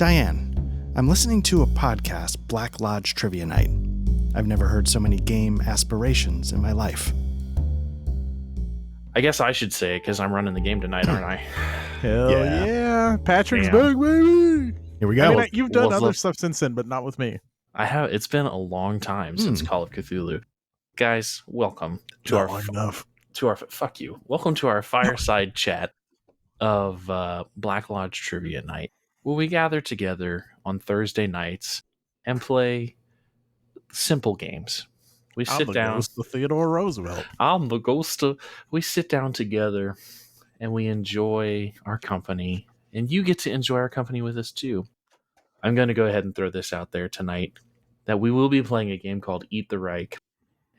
Diane, I'm listening to a podcast, Black Lodge Trivia Night. I've never heard so many game aspirations in my life. I guess I should say it because I'm running the game tonight, aren't I? Hell yeah. Patrick's Damn. back, baby. Here we go. I mean, you've done What's other up? stuff since then, but not with me. I have. It's been a long time since Call of Cthulhu. Guys, welcome to Not long enough. fuck you. Welcome to our fireside chat of Black Lodge Trivia Night, where we gather together on Thursday nights and play simple games. We I'm sit the down. ghost of Theodore Roosevelt. I'm the ghost of. We sit down together and we enjoy our company, and you get to enjoy our company with us too. I'm going to go ahead and throw this out there tonight that we will be playing a game called Eat the Reich,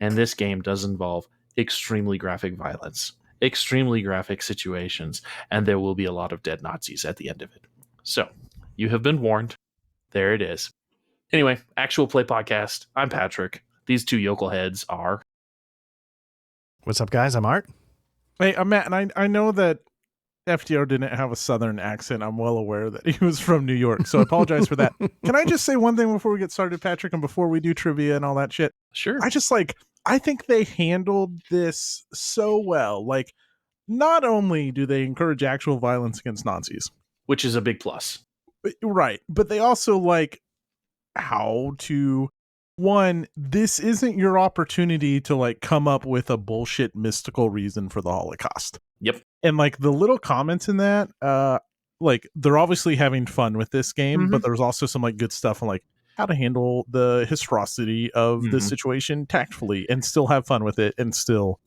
and this game does involve extremely graphic violence, extremely graphic situations, and there will be a lot of dead Nazis at the end of it. So, you have been warned. There it is. Anyway, Actual Play Podcast. I'm Patrick. These two yokel heads are... What's up, guys? I'm Art. Hey, I'm Matt, and I know that FDR didn't have a southern accent. I'm well aware that he was from New York, so I apologize for that. Can I just say one thing before we get started, Patrick, and before we do trivia and all that shit? Sure. I think they handled this so well. Like, not only do they encourage actual violence against Nazis, Which is a big plus. right, but they also like how to... One, this isn't your opportunity to like come up with a bullshit mystical reason for the Holocaust. Yep. And like the little comments in that, like they're obviously having fun with this game, but there's also some like good stuff on like how to handle the historicity of the situation tactfully and still have fun with it and still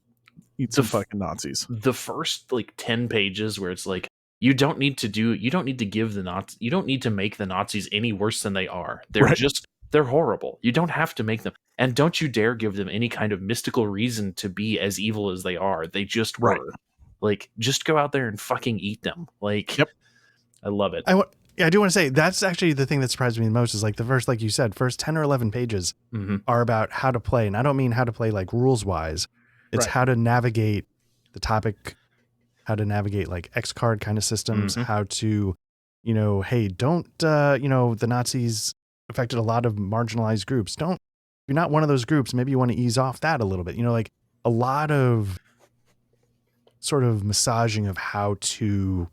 eat some fucking Nazis. The first like 10 pages where it's like, you don't need to make the Nazis any worse than they are. They're horrible. You don't have to make them. And don't you dare give them any kind of mystical reason to be as evil as they are. They just were. Right. Like, just go out there and fucking eat them. Like, Yep. I love it. I do want to say, that's actually the thing that surprised me the most is like the first, like you said, first 10 or 11 pages are about how to play. And I don't mean how to play like rules wise. It's how to navigate the topic, how to navigate like X card kind of systems, how to, hey, don't, the Nazis affected a lot of marginalized groups. If you're not one of those groups, maybe you want to ease off that a little bit. Like a lot of sort of massaging of how to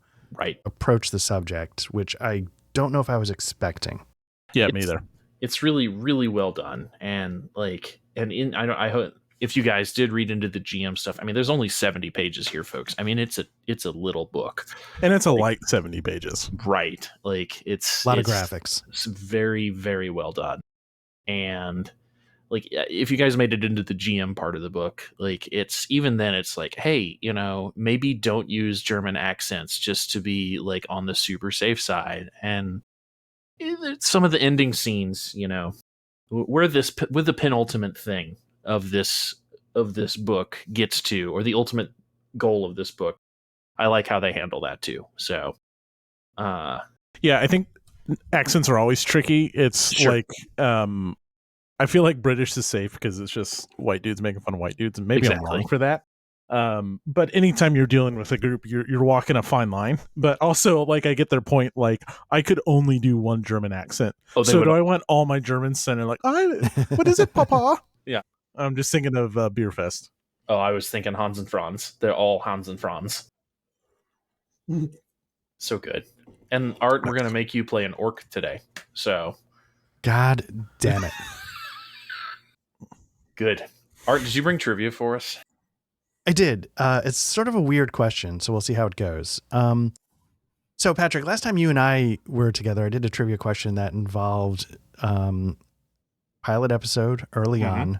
approach the subject, which I don't know if I was expecting. Yeah, me either. It's really, really well done. And like, I hope if you guys did read into the GM stuff, I mean, there's only 70 pages here, folks. I mean, it's a little book. And it's a light 70 pages. Right. Like it's a lot of graphics. It's very, very well done. And like, if you guys made it into the GM part of the book, like it's like, hey, maybe don't use German accents just to be like on the super safe side. And some of the ending scenes, where the penultimate thing of this book gets to, or the ultimate goal of this book, I like how they handle that too. So, yeah, I think accents are always tricky. It's like, I feel like British is safe because it's just white dudes making fun of white dudes, and maybe I'm wrong for that. But anytime you're dealing with a group, you're walking a fine line. But also, like, I get their point. Like, I could only do one German accent. Do I want all my Germans sounding like, what is it, Papa? Yeah. I'm just thinking of Beer Fest. Oh, I was thinking Hans and Franz. They're all Hans and Franz. So good. And Art, we're going to make you play an orc today. So. God damn it. Good. Art, did you bring trivia for us? I did. It's sort of a weird question, so we'll see how it goes. So Patrick, last time you and I were together, I did a trivia question that involved pilot episode early on.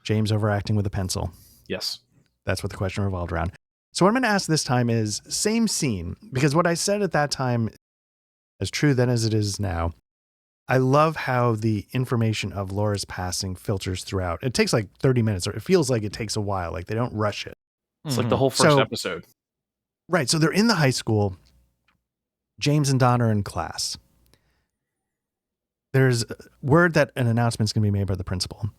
James overacting with a pencil. Yes. That's what the question revolved around. So what I'm going to ask this time is same scene, because what I said at that time is true then as it is now. I love how the information of Laura's passing filters throughout. It takes like 30 minutes, or it feels like it takes a while. Like they don't rush it. It's like the whole first episode. Right. So they're in the high school. James and Donna are in class. There's word that an announcement's going to be made by the principal.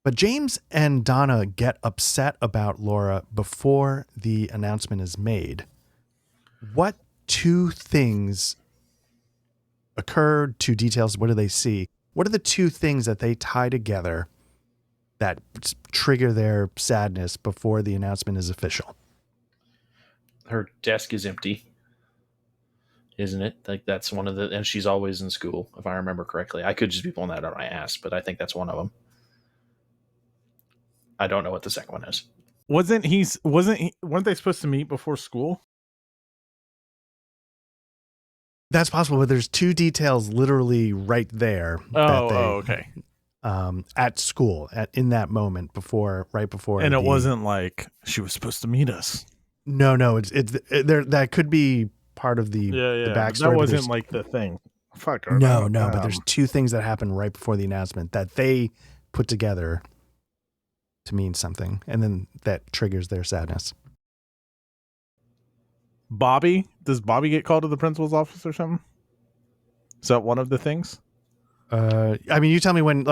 But James and Donna get upset about Laura before the announcement is made. What two things occurred, two details. What do they see? What are the two things that they tie together that trigger their sadness before the announcement is official? Her desk is empty, isn't it? Like that's one of the, and she's always in school, if I remember correctly. I could just be pulling that out of my ass, but I think that's one of them. I don't know what the second one is. Weren't they supposed to meet before school? That's possible, but there's two details literally right there. Okay. At school, in that moment right before, and it wasn't like she was supposed to meet us. No, it's there. That could be part of the backstory. That wasn't like the thing. Fuck. No, but there's two things that happen right before the announcement that they put together to mean something, and then that triggers their sadness. Bobby? Does Bobby get called to the principal's office or something? Is that one of the things? I mean, you tell me when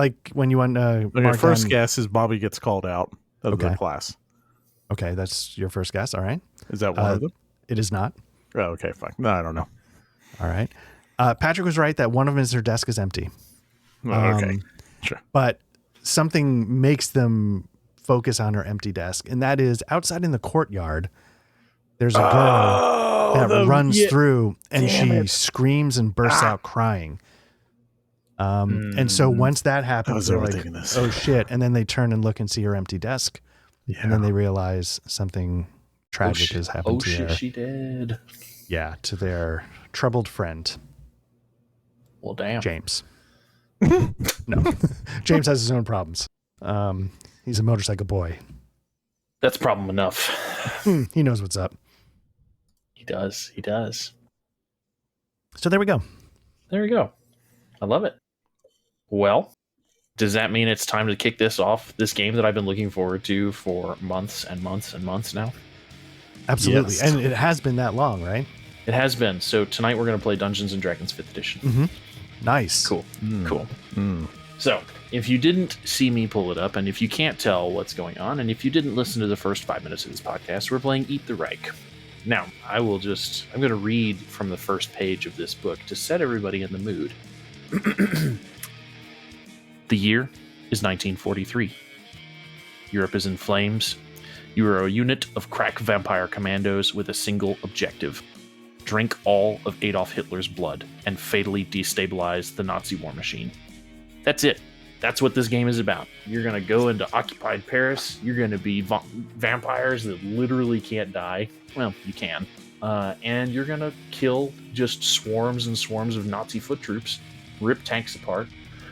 you want. My first guess is Bobby gets called out of the class. Okay, that's your first guess. All right. Is that one of them? It is not. Oh, okay, fine. No, I don't know. All right. Patrick was right that one of them is their desk is empty. Okay, sure. But something makes them focus on her empty desk, and that is outside in the courtyard. There's a girl that runs through, and she screams and bursts out crying. And so once that happens, they're like, "Oh shit!" And then they turn and look and see her empty desk, and then they realize something tragic has happened to her. Oh shit, she did. Yeah, to their troubled friend. Well, damn, James. No, James has his own problems. He's a motorcycle boy. That's problem enough. He knows what's up. He does. So there we go. I love it. Well, does that mean it's time to kick this off? This game that I've been looking forward to for months and months and months now? Absolutely. Yes. And it has been that long, right? It has been. So tonight we're going to play Dungeons & Dragons 5th edition. Mm-hmm. Nice. Cool. So if you didn't see me pull it up, and if you can't tell what's going on, and if you didn't listen to the first 5 minutes of this podcast, we're playing Eat the Reich. Now, I'm going to read from the first page of this book to set everybody in the mood. The year is 1943. Europe is in flames. You are a unit of crack vampire commandos with a single objective: drink all of Adolf Hitler's blood and fatally destabilize the Nazi war machine. That's it. That's what this game is about. You're going to go into occupied Paris. You're going to be vampires that literally can't die. Well, you can. And you're going to kill just swarms and swarms of Nazi foot troops, rip tanks apart,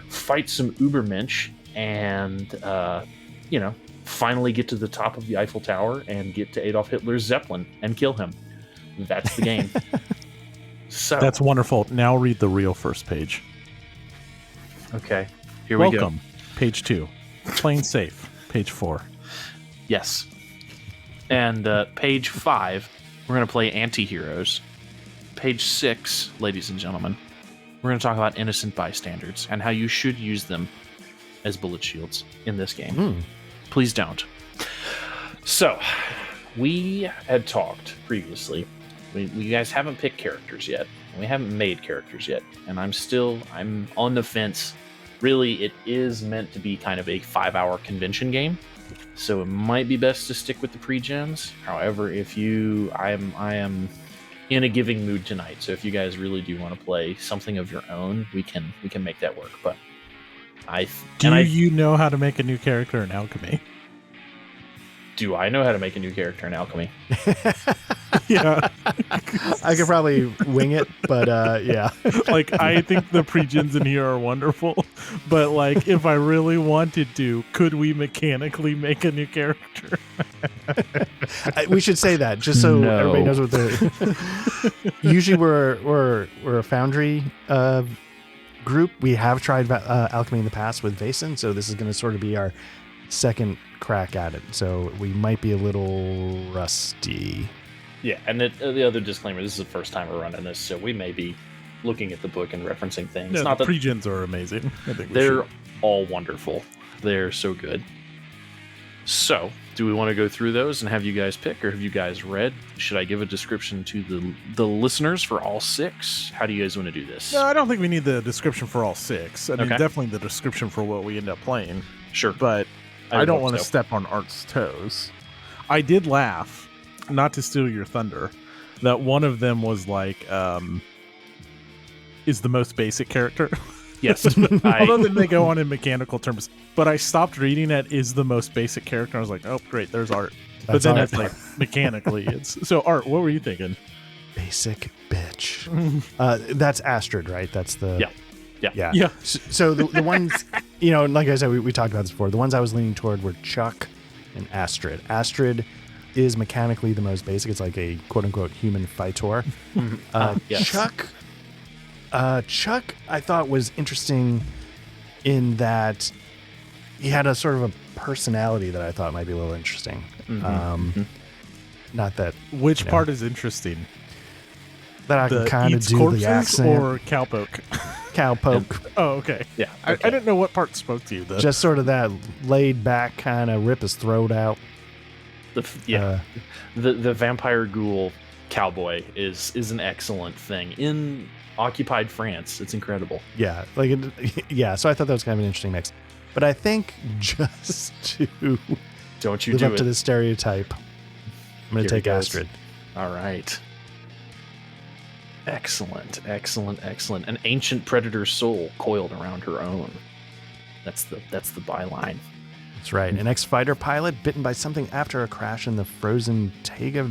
fight some Ubermensch, and, finally get to the top of the Eiffel Tower and get to Adolf Hitler's Zeppelin and kill him. That's the game. So that's wonderful. Now read the real first page. Okay. Here we go. Welcome. Page 2. Playing safe. Page 4. Yes. And page 5, we're going to play anti-heroes. Page 6, ladies and gentlemen, we're going to talk about innocent bystanders and how you should use them as bullet shields in this game. Please don't. So, we had talked previously. We guys haven't picked characters yet. We haven't made characters yet. And I'm on the fence. Really, it is meant to be kind of a 5-hour convention game, so it might be best to stick with the pre-gens. However, I am in a giving mood tonight, so if you guys really do want to play something of your own, we can make that work. But you know how to make a new character in Alchemy? Do I know how to make a new character in Alchemy? Yeah. I could probably wing it, but yeah. Like, I think the pre-gens in here are wonderful, but like, if I really wanted to, could we mechanically make a new character? We should say that just so everybody knows what they're. Usually, we're a Foundry group. We have tried Alchemy in the past with Vason, so this is going to sort of be our second crack at it. So we might be a little rusty. Yeah, and the other disclaimer, this is the first time we're running this, so we may be looking at the book and referencing things. Yeah, the pre-gens are amazing. They're all wonderful. They're so good. So, Do we want to go through those and have you guys pick, or have you guys read? Should I give a description to the listeners for all 6? How do you guys want to do this? No, I don't think we need the description for all 6. I mean, definitely the description for what we end up playing. Sure. But I don't want to step on Art's toes. I did laugh, not to steal your thunder, that one of them was like, is the most basic character. Yes. Although then they go on in mechanical terms. But I stopped reading at is the most basic character. I was like, oh, great, there's Art. But then it's like, mechanically, it's... So, Art, what were you thinking? Basic bitch. That's Astrid, right? That's the... Yeah. So the ones, like I said, we talked about this before. The ones I was leaning toward were Chuck and Astrid. Astrid is mechanically the most basic. It's like a quote-unquote human fighter. Yes. Chuck, I thought was interesting in that he had a sort of a personality that I thought might be a little interesting. Not that... Which part is interesting? That I can kind of do the accent. Or cowpoke? Cowpoke. Oh, okay. Yeah. Okay. I didn't know what part spoke to you, though. Just sort of that laid back kind of rip his throat out. The vampire ghoul cowboy is an excellent thing in occupied France. It's incredible. Yeah, so I thought that was kind of an interesting mix. But I think just to live up to the stereotype, I'm going to take Astrid. All right. Excellent. An ancient predator's soul coiled around her own. That's the byline. That's right. An ex-fighter pilot bitten by something after a crash in the frozen Taiga.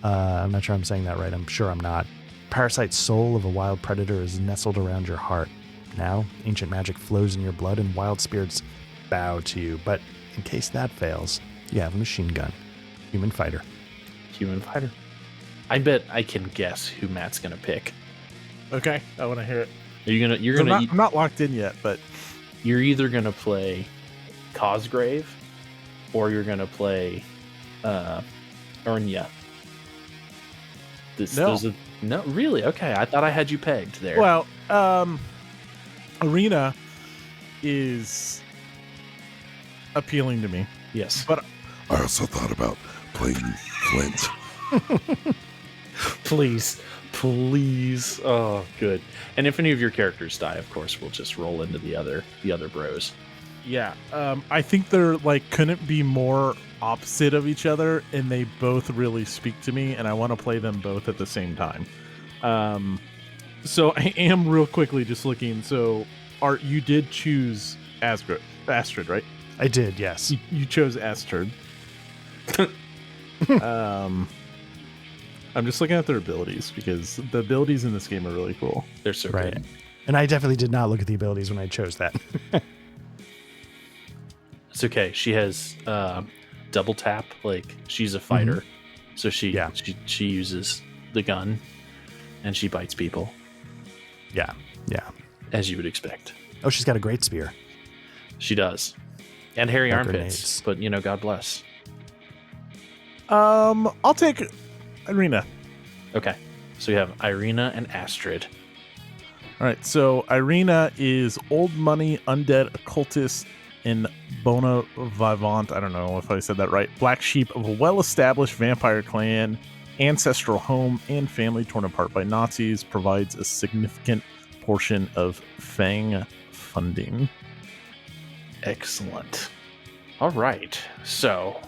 I'm not sure I'm saying that right. I'm sure I'm not. Parasite soul of a wild predator is nestled around your heart. Now, ancient magic flows in your blood and wild spirits bow to you. But in case that fails, you have a machine gun. Human fighter. I bet I can guess who Matt's gonna pick. Okay, I want to hear it. I'm not locked in yet, but you're either gonna play Cosgrave or you're gonna play Urnya. No, really? Okay, I thought I had you pegged there. Well, Arena is appealing to me. Yes, but I also thought about playing Flint. Please. Oh, good. And if any of your characters die, of course, we'll just roll into the other bros. Yeah, I think they're like couldn't be more opposite of each other, and they both really speak to me, and I want to play them both at the same time. So I am real quickly just looking. So, Art, you did choose Astrid, right? I did, yes. You chose Astrid. I'm just looking at their abilities because the abilities in this game are really cool. They're so good. And I definitely did not look at the abilities when I chose that. It's okay. She has double tap. Like, she's a fighter, so she uses the gun and she bites people. Yeah, as you would expect. Oh, she's got a great spear. She does, and hairy armpits. But God bless. I'll take Irina. Okay, so we have Irina and Astrid. All right, so Irina is old money, undead, occultist, and bona vivant. I don't know if I said that right. Black sheep of a well-established vampire clan, ancestral home and family torn apart by Nazis, provides a significant portion of Fang funding. Excellent. All right, so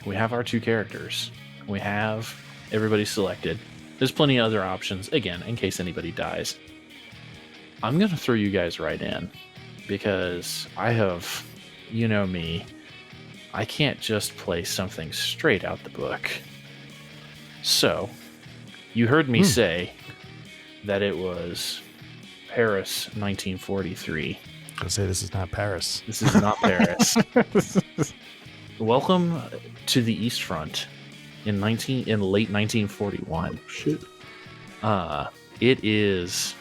we have our 2 characters. We have everybody selected. There's plenty of other options, again, in case anybody dies. I'm going to throw you guys right in because I have, me, I can't just play something straight out the book. So, you heard me say that it was Paris 1943. I'll say this is not Paris. This is not Paris. Welcome to the East Front in late 1941. Shit. It is.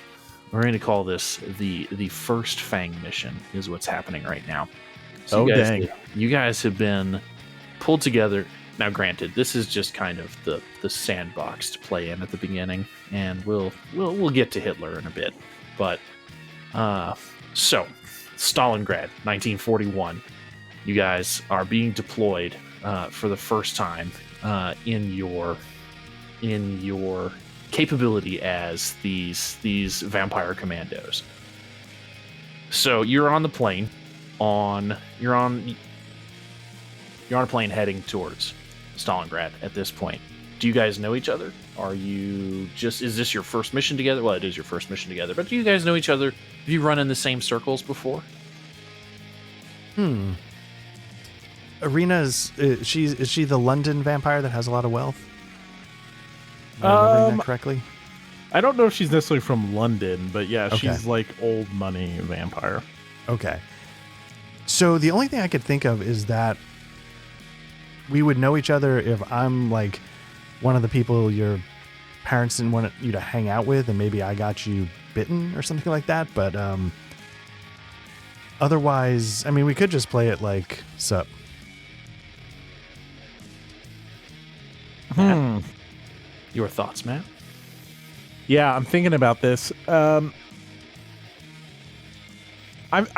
We're going to call this the first Fang mission. Is what's happening right now. So dang! You guys have been pulled together. Now, granted, this is just kind of the sandbox to play in at the beginning, and we'll get to Hitler in a bit. But so Stalingrad, 1941. You guys are being deployed for the first time in your capability as these vampire commandos. So you're on the plane. You're on a plane heading towards Stalingrad at this point. Do you guys know each other? Is this your first mission together? Well, it is your first mission together, but do you guys know each other? Have you run in the same circles before? Irina is she the London vampire that has a lot of wealth? Am I remembering that correctly? I don't know if she's necessarily from London, but yeah, okay. She's like old money vampire. Okay. So the only thing I could think of is that we would know each other if I'm like one of the people your parents didn't want you to hang out with, and maybe I got you bitten or something like that. But otherwise, I mean, we could just play it like sup. Matt, your thoughts, Matt? Yeah, I'm thinking about this. I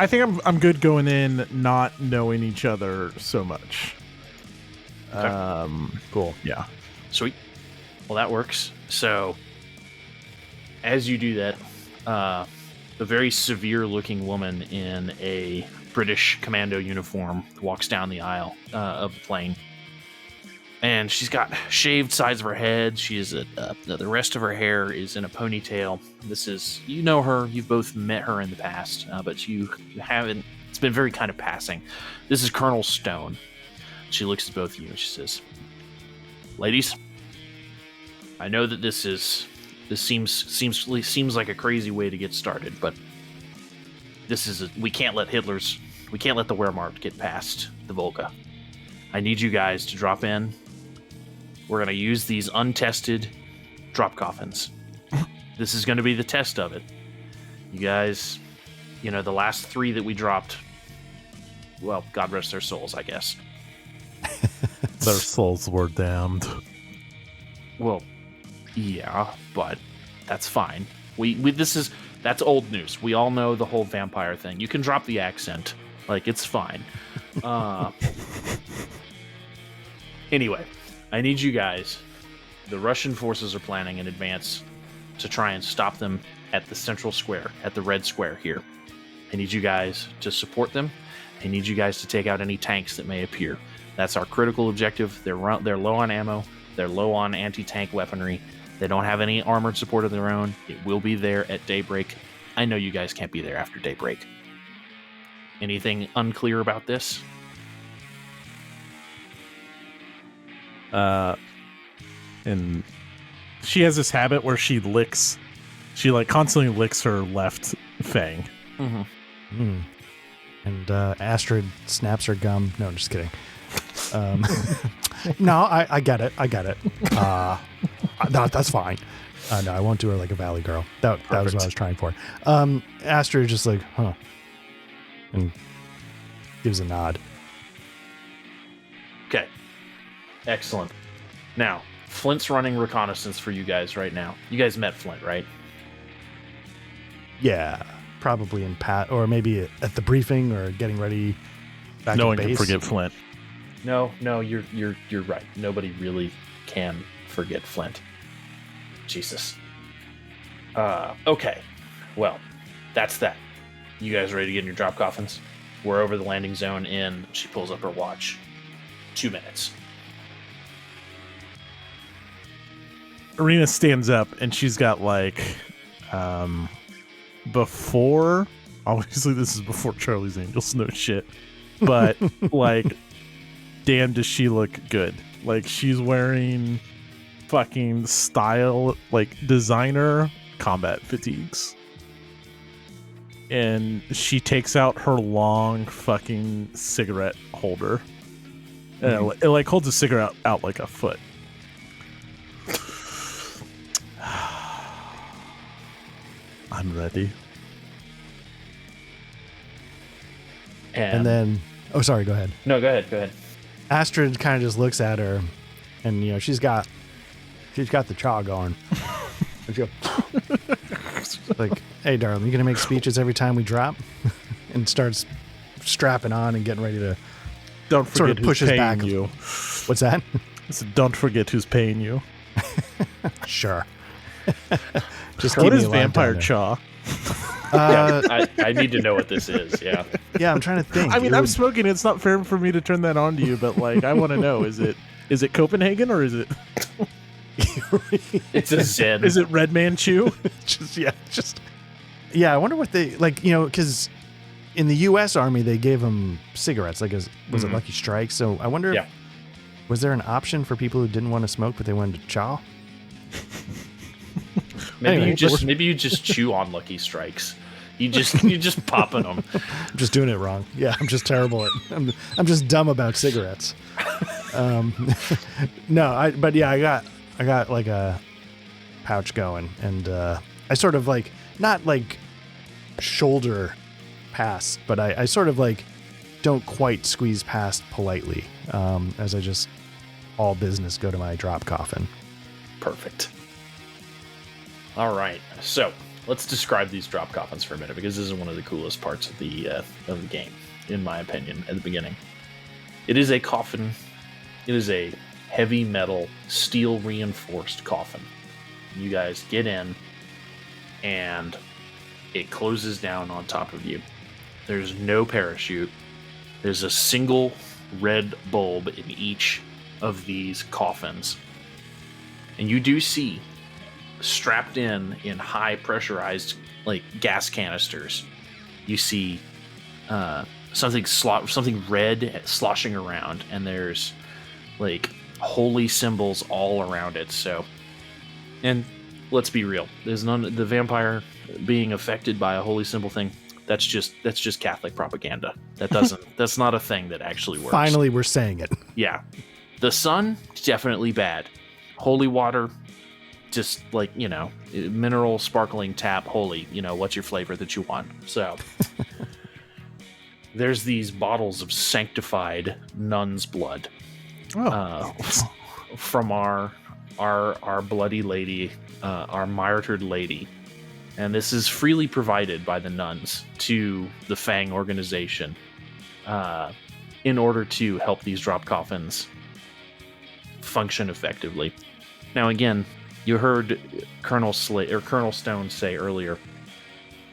think I'm good going in not knowing each other so much. Okay. Cool. Yeah. Sweet. Well, that works. So, as you do that, a very severe-looking woman in a British commando uniform walks down the aisle of the plane. And she's got shaved sides of her head. She is the rest of her hair is in a ponytail. This is, you know her. You've both met her in the past, but you haven't. It's been very kind of passing. This is Colonel Stone. She looks at both of you and she says, "Ladies, I know that this seems like a crazy way to get started, but we can't let the Wehrmacht get past the Volga. I need you guys to drop in. We're going to use these untested drop coffins. This is going to be the test of it. You guys, the last 3 that we dropped, well, God rest their souls, I guess. Their souls were damned. Well, yeah, but that's fine. That's old news. We all know the whole vampire thing. You can drop the accent. Like, it's fine. Anyway, I need you guys. The Russian forces are planning in advance to try and stop them at the central square, at the red square here. I need you guys to support them. I need you guys to take out any tanks that may appear. That's our critical objective. They're low on ammo. They're low on anti-tank weaponry. They don't have any armored support of their own. It will be there at daybreak. I know you guys can't be there after daybreak. Anything unclear about this? And she has this habit where she constantly licks her left fang. Mm-hmm. And Astrid snaps her gum. No, I'm just kidding. No, I get it. That's fine. No, I won't do her like a valley girl. That was what I was trying for. Astrid just like, huh. And gives a nod. Okay. Excellent. Now, Flint's running reconnaissance for you guys right now. You guys met Flint, right? Yeah, probably in or maybe at the briefing or getting ready back no at base. one can forget Flint. No, you're right. Nobody really can forget Flint. Jesus. Okay. Well, that's that. You guys ready to get in your drop coffins? We're over the landing zone in, she pulls up her watch, 2 minutes. Irina stands up and she's got before, obviously this is before Charlie's Angels, no shit, but damn does she look good. She's wearing fucking style, designer combat fatigues. And she takes out her long fucking cigarette holder. And it holds a cigarette out like a foot. I'm ready. And then, oh, sorry, go ahead. No, go ahead. Astrid kind of just looks at her, and she's got the chaw going. And she goes, like, "Hey, darling, you gonna make speeches every time we drop?" And starts strapping on and getting ready to Don't forget sort of who's pushes paying back. you. What's that? So don't forget who's paying you. Sure. Just What keep is me alive vampire down chaw? I need to know what this is. Yeah. Yeah, I'm trying to think. I mean, I'm smoking. It's not fair for me to turn that on to you, but like, I want to know: is it Copenhagen or is it? It's a Zen. Is it Red Man Chew? Yeah. I wonder what they like. Because in the U.S. Army they gave them cigarettes. Like, was it Lucky Strike? So I wonder. Yeah. Was there an option for people who didn't want to smoke but they wanted to chaw? Maybe you just chew on Lucky Strikes. You just popping them. I'm just doing it wrong. Yeah, I'm just terrible at. I'm just dumb about cigarettes. No, but yeah, I got like a pouch going, and I sort of like not like shoulder past, but I sort of like don't quite squeeze past politely, as I just all business go to my drop coffin. Perfect. All right, so let's describe these drop coffins for a minute, because this is one of the coolest parts of the game, in my opinion. At the beginning, it is a coffin. It is a heavy metal, steel reinforced coffin. You guys get in, and it closes down on top of you. There's no parachute. There's a single red bulb in each of these coffins, and you do see, strapped in high pressurized like gas canisters, you see something red sloshing around, and there's like holy symbols all around it. So, and let's be real, there's none. The vampire being affected by a holy symbol thing, that's just Catholic propaganda. That's not a thing that actually works. Finally, we're saying it. Yeah, the sun, definitely bad. Holy water, just like, mineral sparkling tap, holy, what's your flavor that you want? So there's these bottles of sanctified nun's blood from our bloody lady, our martyred lady. And this is freely provided by the nuns to the Fang organization in order to help these drop coffins function effectively. Now, again, you heard Colonel Stone say earlier,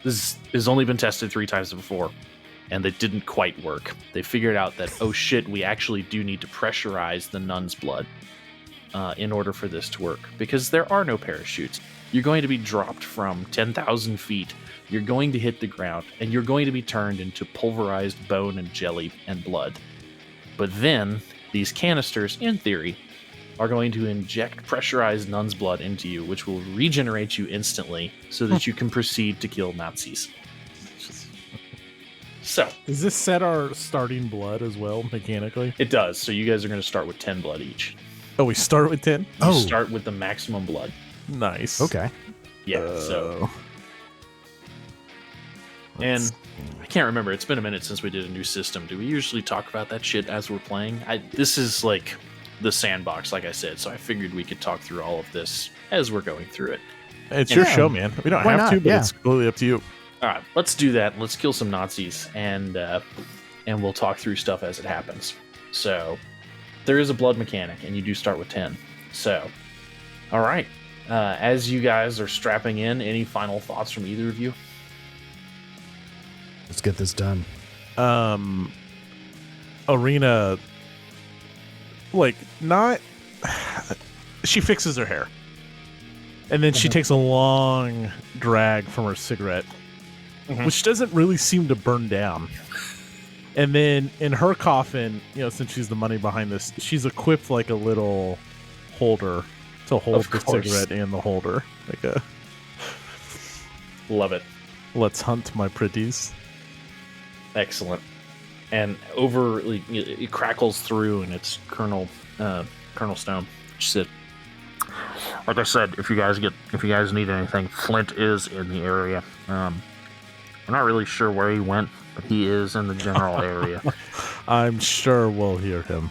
this has only been tested 3 times before, and they didn't quite work. They figured out that, oh shit, we actually do need to pressurize the nun's blood in order for this to work, because there are no parachutes. You're going to be dropped from 10,000 feet, you're going to hit the ground, and you're going to be turned into pulverized bone and jelly and blood. But then, these canisters, in theory, are going to inject pressurized nun's blood into you, which will regenerate you instantly so that you can proceed to kill Nazis. So, does this set our starting blood as well, mechanically? It does. So you guys are going to start with 10 blood each. Oh, we start with 10? You start with the maximum blood. Nice. Okay. Yeah, so... And I can't remember. It's been a minute since we did a new system. Do we usually talk about that shit as we're playing? This is like the sandbox, like I said, so I figured we could talk through all of this as we're going through it. It's your show, man. We don't have to, but it's completely up to you. All right, let's do that. Let's kill some Nazis, and we'll talk through stuff as it happens. So, there is a blood mechanic, and you do start with 10. So, all right. As you guys are strapping in, any final thoughts from either of you? Let's get this done. Arena, she fixes her hair. And then she takes a long drag from her cigarette, which doesn't really seem to burn down. And then in her coffin, since she's the money behind this, she's equipped like a little holder to hold the cigarette and the holder. Love it. Let's hunt, my pretties. Excellent. And it crackles through, and it's Colonel Stone. She said, like I said, if you guys need anything, Flint is in the area. We're not really sure where he went, but he is in the general area. I'm sure we'll hear him.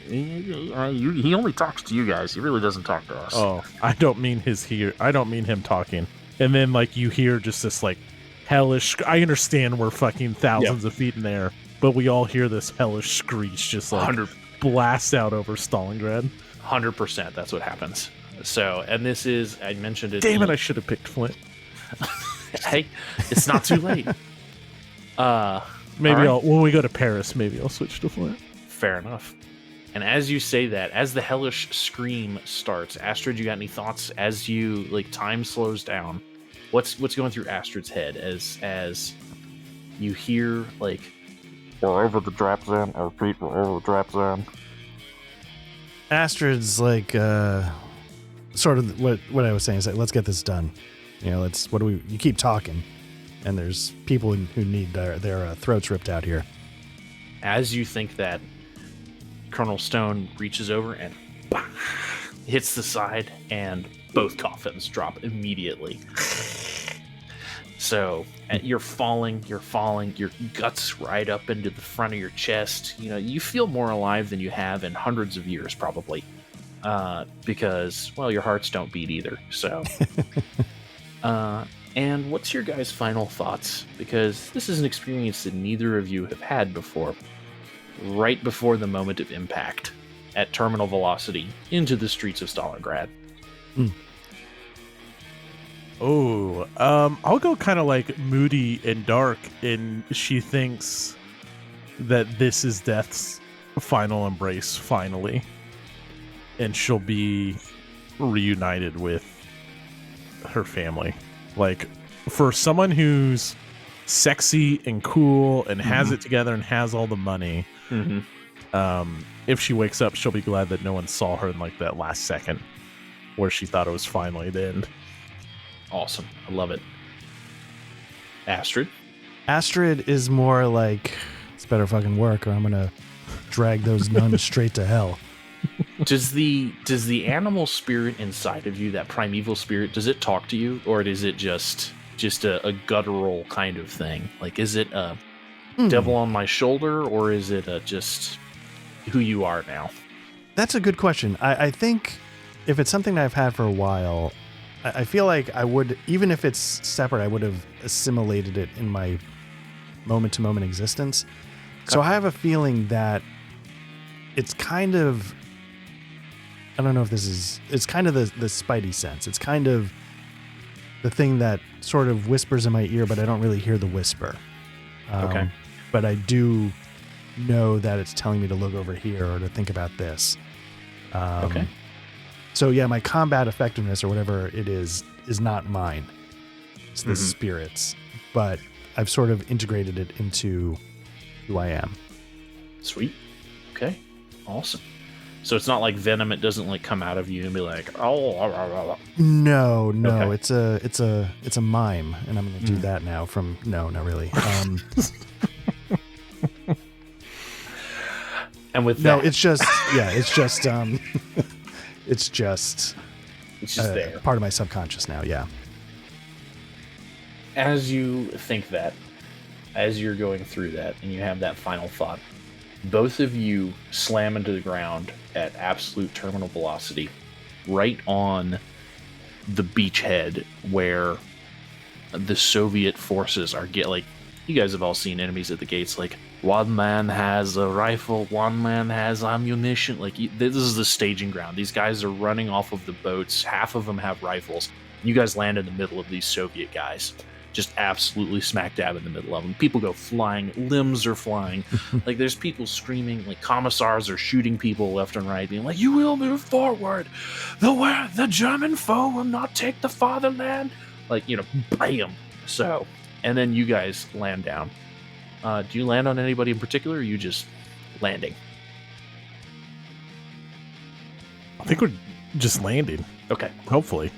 He only talks to you guys. He really doesn't talk to us. Oh, I don't mean him talking. And then you hear just this hellish. I understand we're fucking thousands of feet in there, but we all hear this hellish screech just like blast out over Stalingrad. 100%. That's what happens. So, and this is, I mentioned it. Damn it, I should have picked Flint. Hey, it's not too late. Maybe when we go to Paris, maybe I'll switch to Flint. Fair enough. And as you say that, as the hellish scream starts, Astrid, you got any thoughts as you time slows down? What's going through Astrid's head as you hear wherever the drap's in? I repeat, wherever the drap's in. Astrid's sort of what I was saying is let's get this done. You keep talking, and there's people who need their throats ripped out here. As you think that, Colonel Stone reaches over and hits the side, and both coffins drop immediately. So you're falling, your guts right up into the front of your chest. You feel more alive than you have in hundreds of years, probably, because, well, your hearts don't beat either. So, and what's your guys' final thoughts? Because this is an experience that neither of you have had before. Right before the moment of impact at terminal velocity into the streets of Stalingrad. Oh, I'll go kind of moody and dark, and she thinks that this is Death's final embrace, finally, and she'll be reunited with her family. For someone who's sexy and cool and has it together and has all the money, if she wakes up, she'll be glad that no one saw her in that last second where she thought it was finally the end. Awesome. I love it. Astrid is more it's better fucking work or I'm gonna drag those nuns straight to hell. Does the animal spirit inside of you, that primeval spirit, does it talk to you, or is it just a guttural kind of thing? Is it a devil on my shoulder, or is it just who you are now? That's a good question. I think if it's something that I've had for a while, I feel like I would, even if it's separate, I would have assimilated it in my moment-to-moment existence. Okay. So I have a feeling that it's kind of, I don't know if it's kind of the spidey sense. It's kind of the thing that sort of whispers in my ear, but I don't really hear the whisper. Okay. But I do know that it's telling me to look over here or to think about this. Okay. So yeah, my combat effectiveness or whatever it is not mine. It's the spirit's, but I've sort of integrated it into who I am. Sweet. Okay. Awesome. So it's not like venom. It doesn't come out of you and be oh. No. Okay. It's a mime, and I'm going to do that now. No, not really. And with that, it's just it's just there, part of my subconscious now. Yeah. As you think that, as you're going through that, and you have that final thought, both of you slam into the ground at absolute terminal velocity, right on the beachhead where the Soviet forces are you guys have all seen enemies at the gates, one man has a rifle, one man has ammunition. This is the staging ground. These guys are running off of the boats. Half of them have rifles. You guys land in the middle of these Soviet guys, just absolutely smack dab in the middle of them. People go flying, limbs are flying. There's people screaming, commissars are shooting people left and right, being you will move forward. The German foe will not take the fatherland. Bam. So, and then you guys land down. Do you land on anybody in particular, or are you just landing? I think we're just landing. Okay. Hopefully.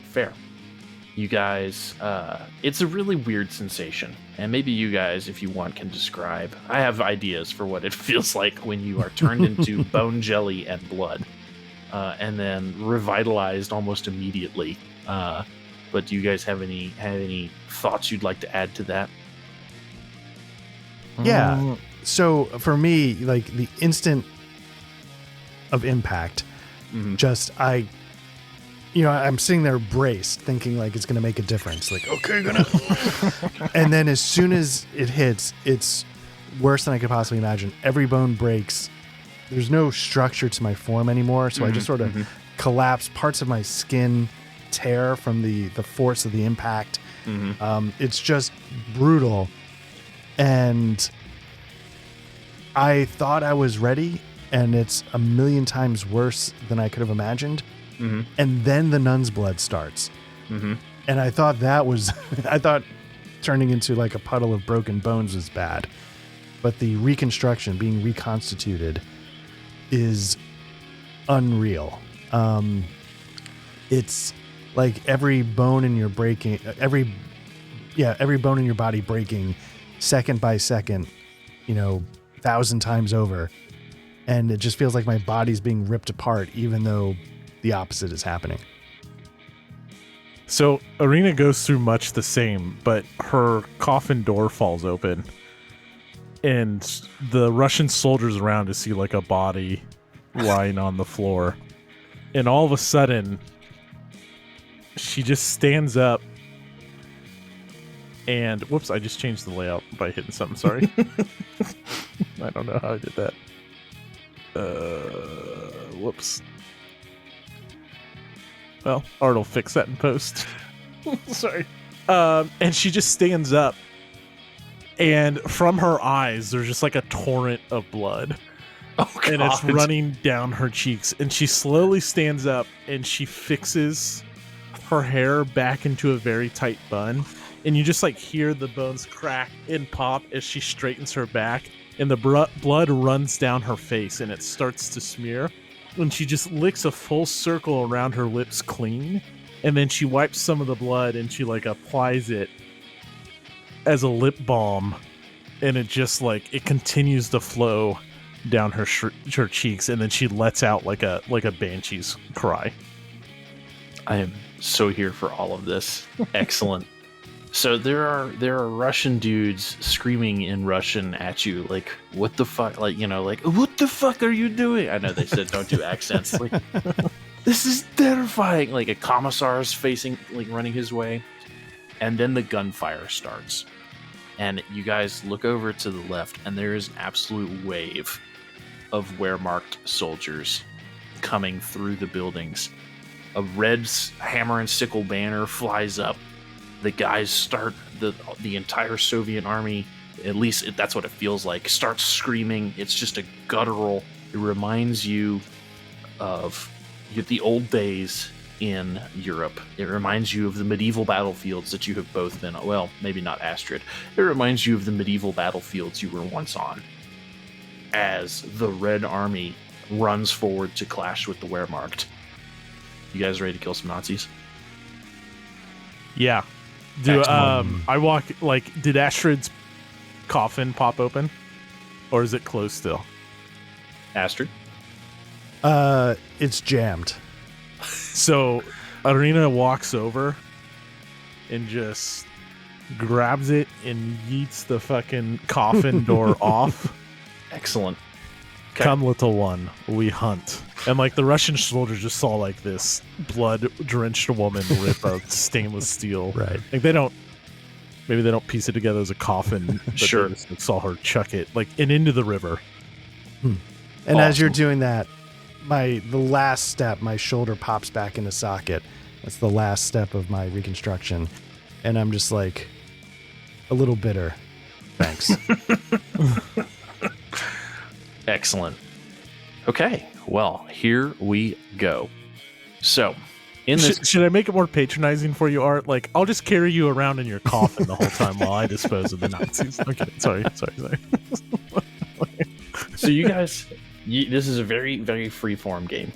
Fair. You guys, it's a really weird sensation. And maybe you guys, if you want, can describe. I have ideas for what it feels like when you are turned into bone jelly and blood, and then revitalized almost immediately. But do you guys have any thoughts you'd like to add to that? Yeah. So for me, the instant of impact, I'm sitting there braced, thinking it's going to make a difference. Okay, gonna. And then as soon as it hits, it's worse than I could possibly imagine. Every bone breaks. There's no structure to my form anymore, so I just sort of collapse. Parts of my skin tear from the force of the impact. It's just brutal. And I thought I was ready, and it's a million times worse than I could have imagined. And then the nun's blood starts. And I thought that was, I thought turning into like a puddle of broken bones was bad. But the reconstruction, being reconstituted, is unreal. It's like every bone in your every bone in your body breaking second by second, 1,000 times over. And it just feels like my body's being ripped apart, even though the opposite is happening. So Arena goes through much the same, but her coffin door falls open, and the Russian soldiers around to see like a body lying on the floor. And all of a sudden, she just stands up and whoops, I just changed the layout by hitting something. Sorry. I don't know how I did that. Whoops. Well, Art will fix that in post. Sorry. And she just stands up, and from her eyes, there's just like a torrent of blood. Oh, God. And it's running down her cheeks. And she slowly stands up, and she fixes her hair back into a very tight bun. And you just like hear the bones crack and pop as she straightens her back. And the blood runs down her face, and it starts to smear. And she just licks a full circle around her lips clean, and then she wipes some of the blood and she like applies it as a lip balm, and it just like it continues to flow down her cheeks, and then she lets out like a banshee's cry. I am so here for all of this. Excellent. So there are Russian dudes screaming in Russian at you, like, what the fuck, like, what the fuck are you doing? I know they said don't do accents. Like, this is terrifying. Like a commissar is facing, like, running his way. And then the gunfire starts. And you guys look over to the left, and there is an absolute wave of Wehrmacht soldiers coming through the buildings. A red hammer and sickle banner flies up. The guys start, the entire Soviet army, at least that's what it feels like, starts screaming. It's just a guttural. It reminds you of the old days in Europe. It reminds you of the medieval battlefields that you have both been on. Well, maybe not Astrid. It reminds you of the medieval battlefields you were once on, as the Red Army runs forward to clash with the Wehrmacht. You guys ready to kill some Nazis? Yeah. I walk, like, did Astrid's coffin pop open? Or is it closed still? Astrid? It's jammed. So Arena walks over and just grabs it and yeets the fucking coffin door off. Excellent. Okay. Come, little one, we hunt. And like the Russian soldiers just saw like this blood-drenched woman rip a stainless steel. Right. Like maybe they don't piece it together as a coffin. But Sure. They just saw her chuck it like into the river. And as you're doing that, the last step, my shoulder pops back into socket. That's the last step of my reconstruction. And I'm just like a little bitter. Thanks. Excellent. Okay, well, here we go. So, in this... Should I make it more patronizing for you, Art? Like, I'll just carry you around in your coffin the whole time while I dispose of the Nazis. Okay, sorry. So you guys, this is a very, very free-form game.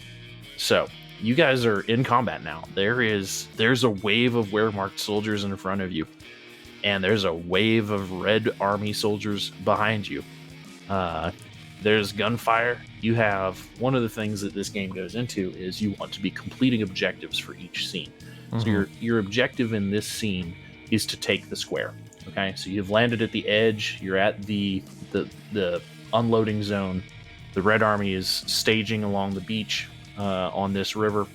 So, you guys are in combat now. There's a wave of Wehrmacht soldiers in front of you, and there's a wave of Red Army soldiers behind you. There's gunfire. You have one of the things that this game goes into is you want to be completing objectives for each scene. Mm-hmm. So your objective in this scene is to take the square. Okay, so you've landed at the edge. You're at the unloading zone. The Red Army is staging along the beach on this river.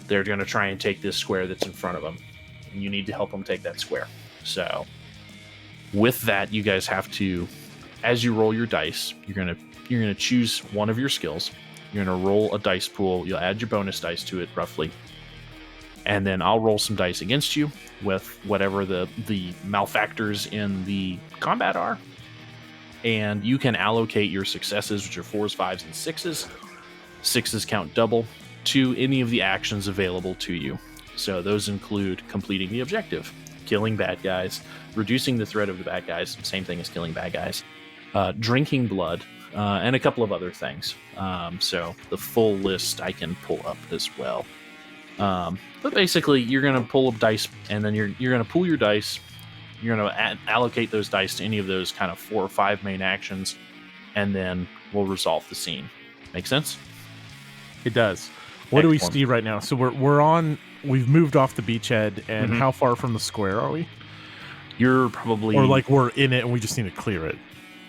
They're going to try and take this square that's in front of them, and you need to help them take that square. So with that, you guys have to as you roll your dice, you're gonna choose one of your skills. You're gonna roll a dice pool. You'll add your bonus dice to it roughly, and then I'll roll some dice against you with whatever the malfactors in the combat are, and you can allocate your successes, which are 4s, 5s, and 6s. 6s count double to any of the actions available to you. So those include completing the objective, killing bad guys, reducing the threat of the bad guys, same thing as killing bad guys, drinking blood, and a couple of other things. So the full list I can pull up as well. But basically, you're going to pull up dice, and then you're going to pool your dice. You're going to allocate those dice to any of those kind of 4 or 5 main actions, and then we'll resolve the scene. Make sense? It does. What do we see right now? So we've moved off the beachhead, and how far from the square are we? You're probably... Or like we're in it and we just need to clear it.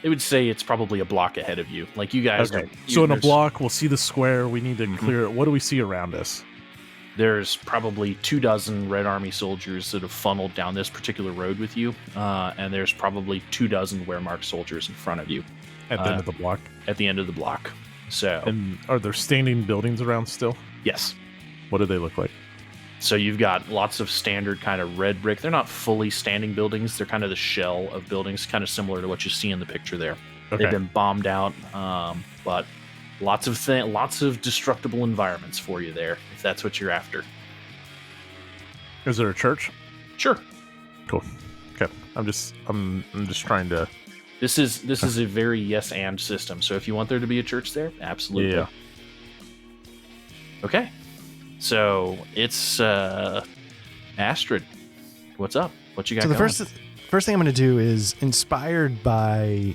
I would say it's probably a block ahead of you. Like you guys... Okay. So in a block, we'll see the square. We need to clear it. What do we see around us? There's probably 24 Red Army soldiers that have funneled down this particular road with you. And there's probably 24 Wehrmacht soldiers in front of you. At the end of the block? At the end of the block. So... And are there standing buildings around still? Yes. What do they look like? So you've got lots of standard kind of red brick. They're not fully standing buildings. They're kind of the shell of buildings, kind of similar to what you see in the picture there. Okay. They've been bombed out, but lots of destructible environments for you there, if that's what you're after. Is there a church? Sure. Cool. Okay. I'm just trying to... This is a very yes and system. So if you want there to be a church there, absolutely. Yeah. Okay. So it's Astrid. What's up? What you got? So the going? first thing I'm going to do is inspired by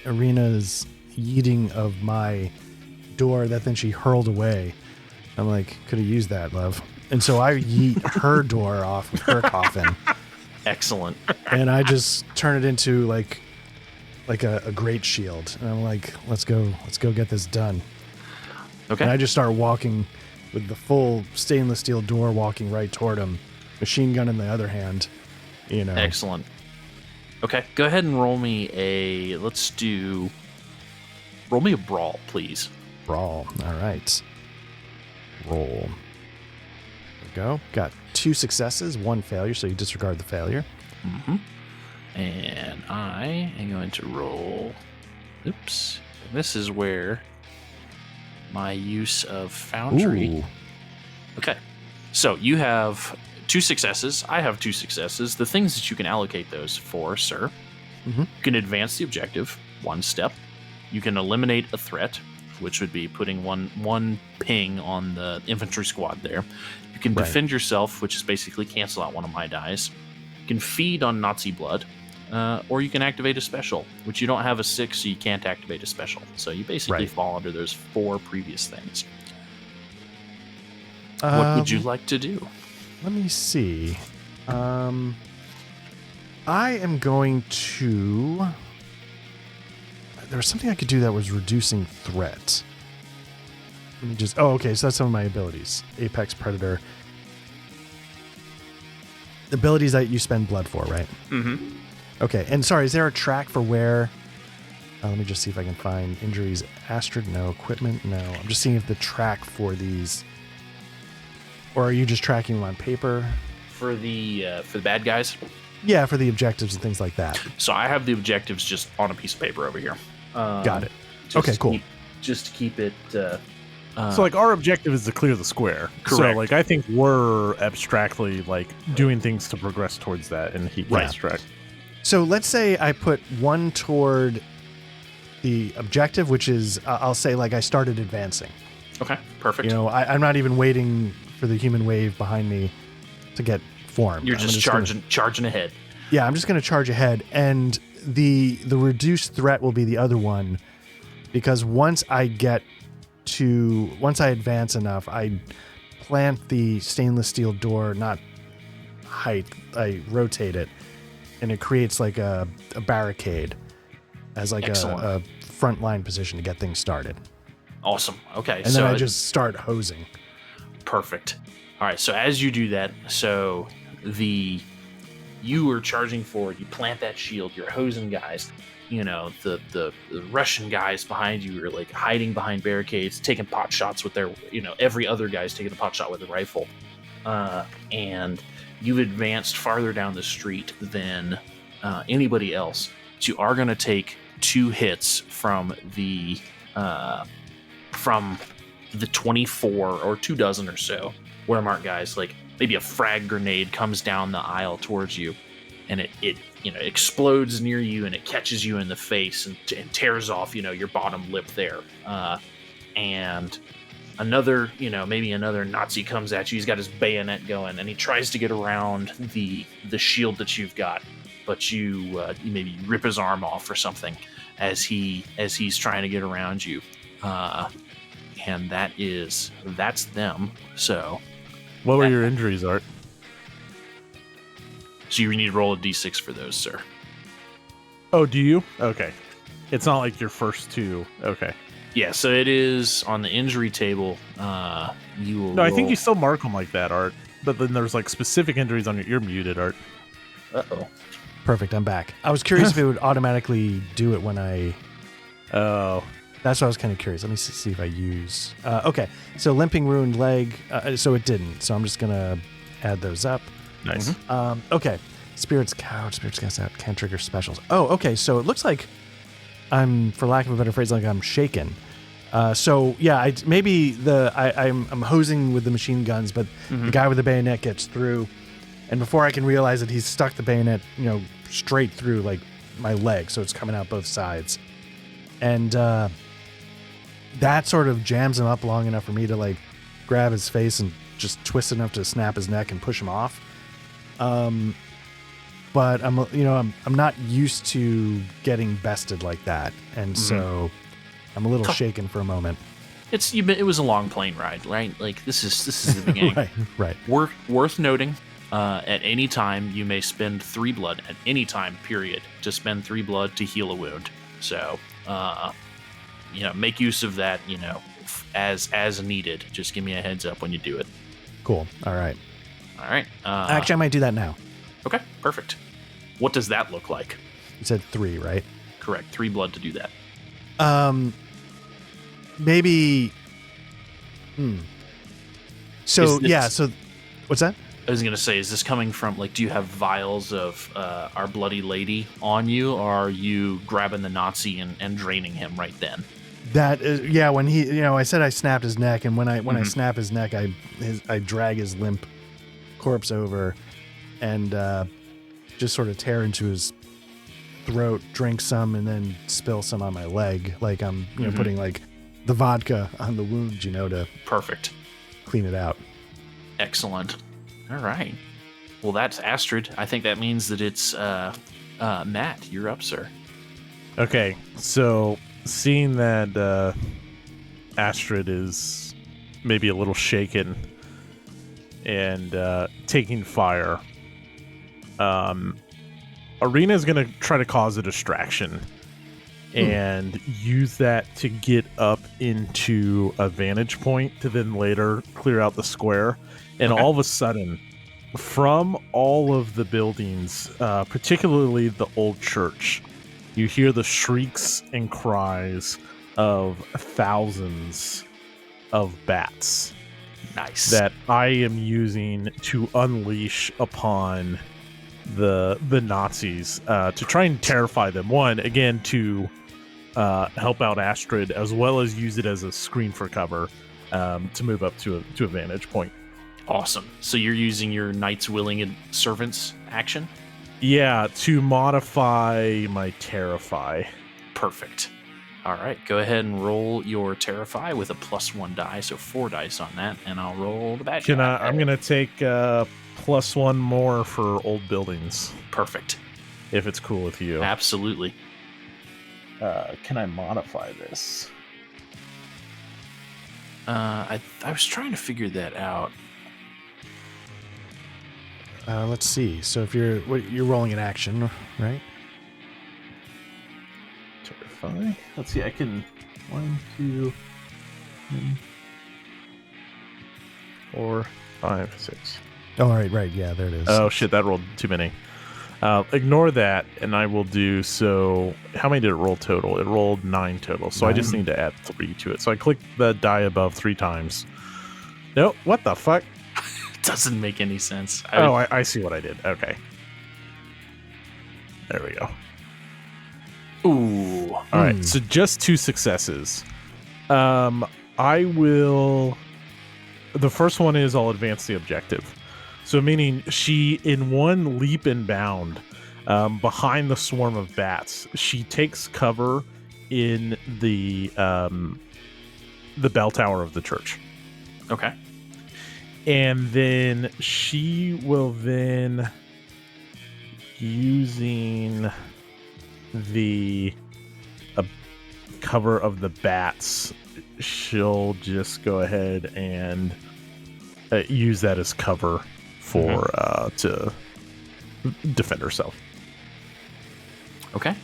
Arena's yeeting of my door that then she hurled away. I'm like, could have used that, love. And so I yeet her door off with her coffin. Excellent. And I just turn it into like a great shield. And I'm like, let's go get this done. Okay. And I just start walking with the full stainless steel door, walking right toward him, machine gun in the other hand. You know. Excellent. Okay, go ahead and roll me a brawl, please. Brawl. All right. Roll. There we go. Got 2 successes, 1 failure, so you disregard the failure. Mm-hmm. And I am going to roll. Oops. This is where my use of Foundry. Ooh. Okay. So you have 2 successes. I have 2 successes. The things that you can allocate those for, sir. Mm-hmm. You can advance the objective 1 step. You can eliminate a threat, which would be putting one ping on the infantry squad there. You can defend yourself, which is basically cancel out one of my dice. You can feed on Nazi blood. Or you can activate a special, which you don't have a 6, so you can't activate a special. So you basically fall under those 4 previous things. What would you like to do? Let me see. I am going to... There was something I could do that was reducing threat. Let me just... Oh, okay, so that's some of my abilities. Apex Predator. Abilities that you spend blood for, right? Mm-hmm. Okay, and sorry, is there a track for where... let me just see if I can find injuries. Astrid, no. Equipment, no. I'm just seeing if the track for these... Or are you just tracking them on paper? For the bad guys? Yeah, for the objectives and things like that. So I have the objectives just on a piece of paper over here. Got it. Okay, cool. Just to keep it... so like our objective is to clear the square. Correct. So like I think we're abstractly like doing things to progress towards that, and he can abstract. So let's say I put 1 toward the objective, which is, I'll say like I started advancing. Okay, perfect. You know, I'm not even waiting for the human wave behind me to get formed. You're just charging ahead. Yeah, I'm just going to charge ahead. And the reduced threat will be the other one, because once I advance enough, I plant the stainless steel door, not height, I rotate it, and it creates like a barricade as like a front line position to get things started. Awesome. Okay. And then I just start hosing. Perfect. All right. So as you do that, so you are charging forward. You plant that shield. You're hosing guys. You know, the Russian guys behind you are like hiding behind barricades, taking pot shots with their, you know, every other guy's taking a pot shot with a rifle. And you've advanced farther down the street than anybody else. So you are going to take 2 hits from the 24 or 2 dozen or so Wehrmacht guys. Like maybe a frag grenade comes down the aisle towards you, and it you know, explodes near you, and it catches you in the face and tears off, you know, your bottom lip there. And another, you know, maybe another Nazi comes at you. He's got his bayonet going, and he tries to get around the shield that you've got, but you maybe rip his arm off or something as he's trying to get around you. And that's them. So, what were your injuries, Art? So you need to roll a d6 for those, sir. Oh, do you? Okay. It's not like your first 2. Okay. Yeah, so it is on the injury table. You will. No, I think you still mark them like that, Art. But then there's like specific injuries on you're muted, Art. Uh-oh. Perfect, I'm back. I was curious if it would automatically do it when I... Oh. That's what I was kind of curious. Let me see if I use... okay, so limping, ruined leg. So it didn't. So I'm just going to add those up. Nice. Okay. Spirits couch, spirits cast out, can't trigger specials. Oh, okay. So it looks like I'm, for lack of a better phrase, like I'm shaken. So yeah, I'm hosing with the machine guns, but the guy with the bayonet gets through, and before I can realize that he's stuck the bayonet, you know, straight through like my leg, so it's coming out both sides, and that sort of jams him up long enough for me to like grab his face and just twist enough to snap his neck and push him off. But I'm not used to getting bested like that, and so I'm a little shaken for a moment. It was a long plane ride, right? Like this is the beginning. Right. Worth noting. At any time, you may spend 3 blood at any time. Period. To spend 3 blood to heal a wound. So, you know, make use of that. You know, as needed. Just give me a heads up when you do it. Cool. All right. Actually, I might do that now. Okay, perfect. What does that look like? You said 3, right? Correct. 3 blood to do that. Maybe. So yeah. So, what's that? I was gonna say, is this coming from like? Do you have vials of Our Bloody Lady on you, or are you grabbing the Nazi and draining him right then? That is, yeah. When he, you know, I said I snapped his neck, and when I snap his neck, I drag his limp corpse over, and just sort of tear into his throat, drink some, and then spill some on my leg, like I'm putting like the vodka on the wound, you know, to perfect clean it out. Excellent. All right. Well, that's Astrid. I think that means that it's Matt. You're up, sir. Okay, so seeing that Astrid is maybe a little shaken and taking fire, Arena is going to try to cause a distraction and use that to get up into a vantage point to then later clear out the square. And all of a sudden, from all of the buildings, particularly the old church, you hear the shrieks and cries of thousands of bats. Nice. That I am using to unleash upon the Nazis to try and terrify them. One, again, to help out Astrid, as well as use it as a screen for cover to move up to a vantage point. Awesome. So you're using your Knights Willing Servants action? Yeah, to modify my Terrify. Perfect. All right, go ahead and roll your Terrify with a +1 die, so 4 dice on that, and I'll roll the bad guy. I'm going to take +1 more for old buildings. Perfect. If it's cool with you. Absolutely. Can I modify this? I was trying to figure that out. Let's see. So if you're rolling an action, right? Terrify. Let's see. I can 1, 2, 3, 4, 5, 6. Oh, right. Yeah, there it is. Oh shit! That rolled too many. Ignore that, and I will do so. How many did it roll total? It rolled 9 total, so 9. I just need to add 3 to it. So I click the die above 3 times. Nope, what the fuck? It doesn't make any sense. I see what I did. Okay. There we go. Ooh. All right, so just 2 successes. I will... The first one is I'll advance the objective. So meaning she, in one leap and bound, behind the swarm of bats, she takes cover in the bell tower of the church. Okay. And then she will then, using the cover of the bats, she'll just go ahead and use that as cover for to defend herself. Okay.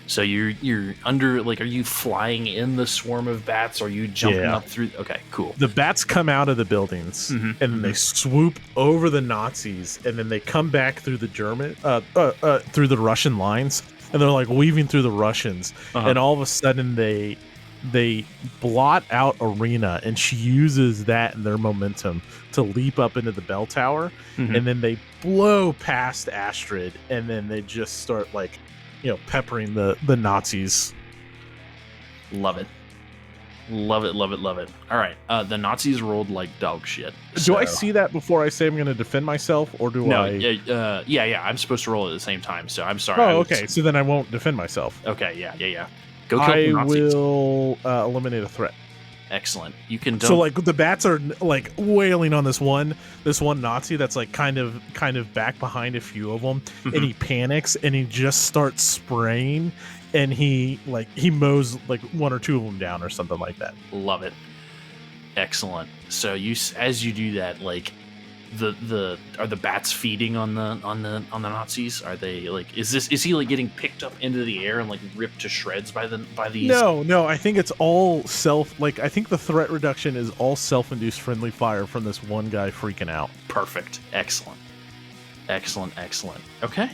So you're under, like, are you flying in the swarm of bats, or are you jumping up through? Okay, cool. The bats come out of the buildings and then they swoop over the Nazis, and then they come back through the through the Russian lines, and they're like weaving through the Russians, and all of a sudden they blot out Arena, and she uses that and their momentum to leap up into the bell tower, and then they blow past Astrid, and then they just start, like, peppering the Nazis. Love it. Love it, love it, love it. All right. The Nazis rolled like dog shit. Do I see that before I say I'm going to defend myself, or do I? Yeah. I'm supposed to roll at the same time, so I'm sorry. Oh, okay. So then I won't defend myself. Okay, yeah. Go kill the Nazis. I will eliminate a threat. Excellent. You can dump. So, like, the bats are, like, wailing on this one Nazi that's, like, kind of back behind a few of them, and he panics and he just starts spraying, and he mows, like, 1 or 2 of them down or something like that. Love it. Excellent. So as you do that, like, are the bats feeding on the Nazis? Are they, like, is he, like, getting picked up into the air and, like, ripped to shreds by these? No, I think it's all I think the threat reduction is all self-induced friendly fire from this one guy freaking out. Perfect. Excellent. Okay.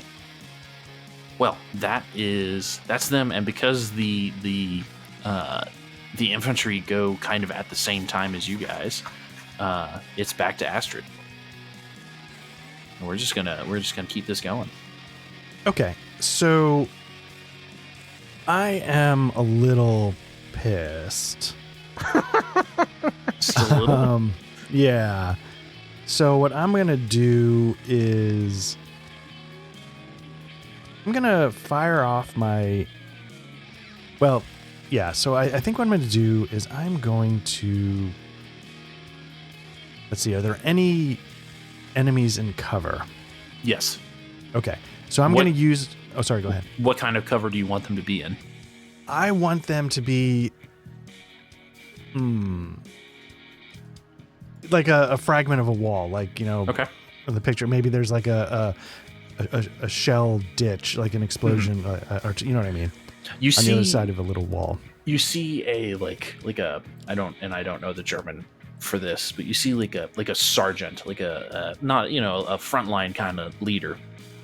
Well, that's them, and because the infantry go kind of at the same time as you guys, it's back to Astrid. We're just gonna keep this going. Okay, so I am a little pissed. Still a little. Yeah. So what I'm gonna do is I'm gonna fire off my. Well, yeah. So I think what I'm gonna do is I'm going to. Let's see. Are there any enemies in cover? Yes. Okay. So I'm going to use... Oh, sorry. Go ahead. What kind of cover do you want them to be in? I want them to be... like a fragment of a wall. Like, Okay. In the picture, maybe there's like a shell ditch, like an explosion, or you know what I mean? You on the other side of a little wall. You see a like a I don't know the German for this, but you see like a sergeant, like a not a frontline kind of leader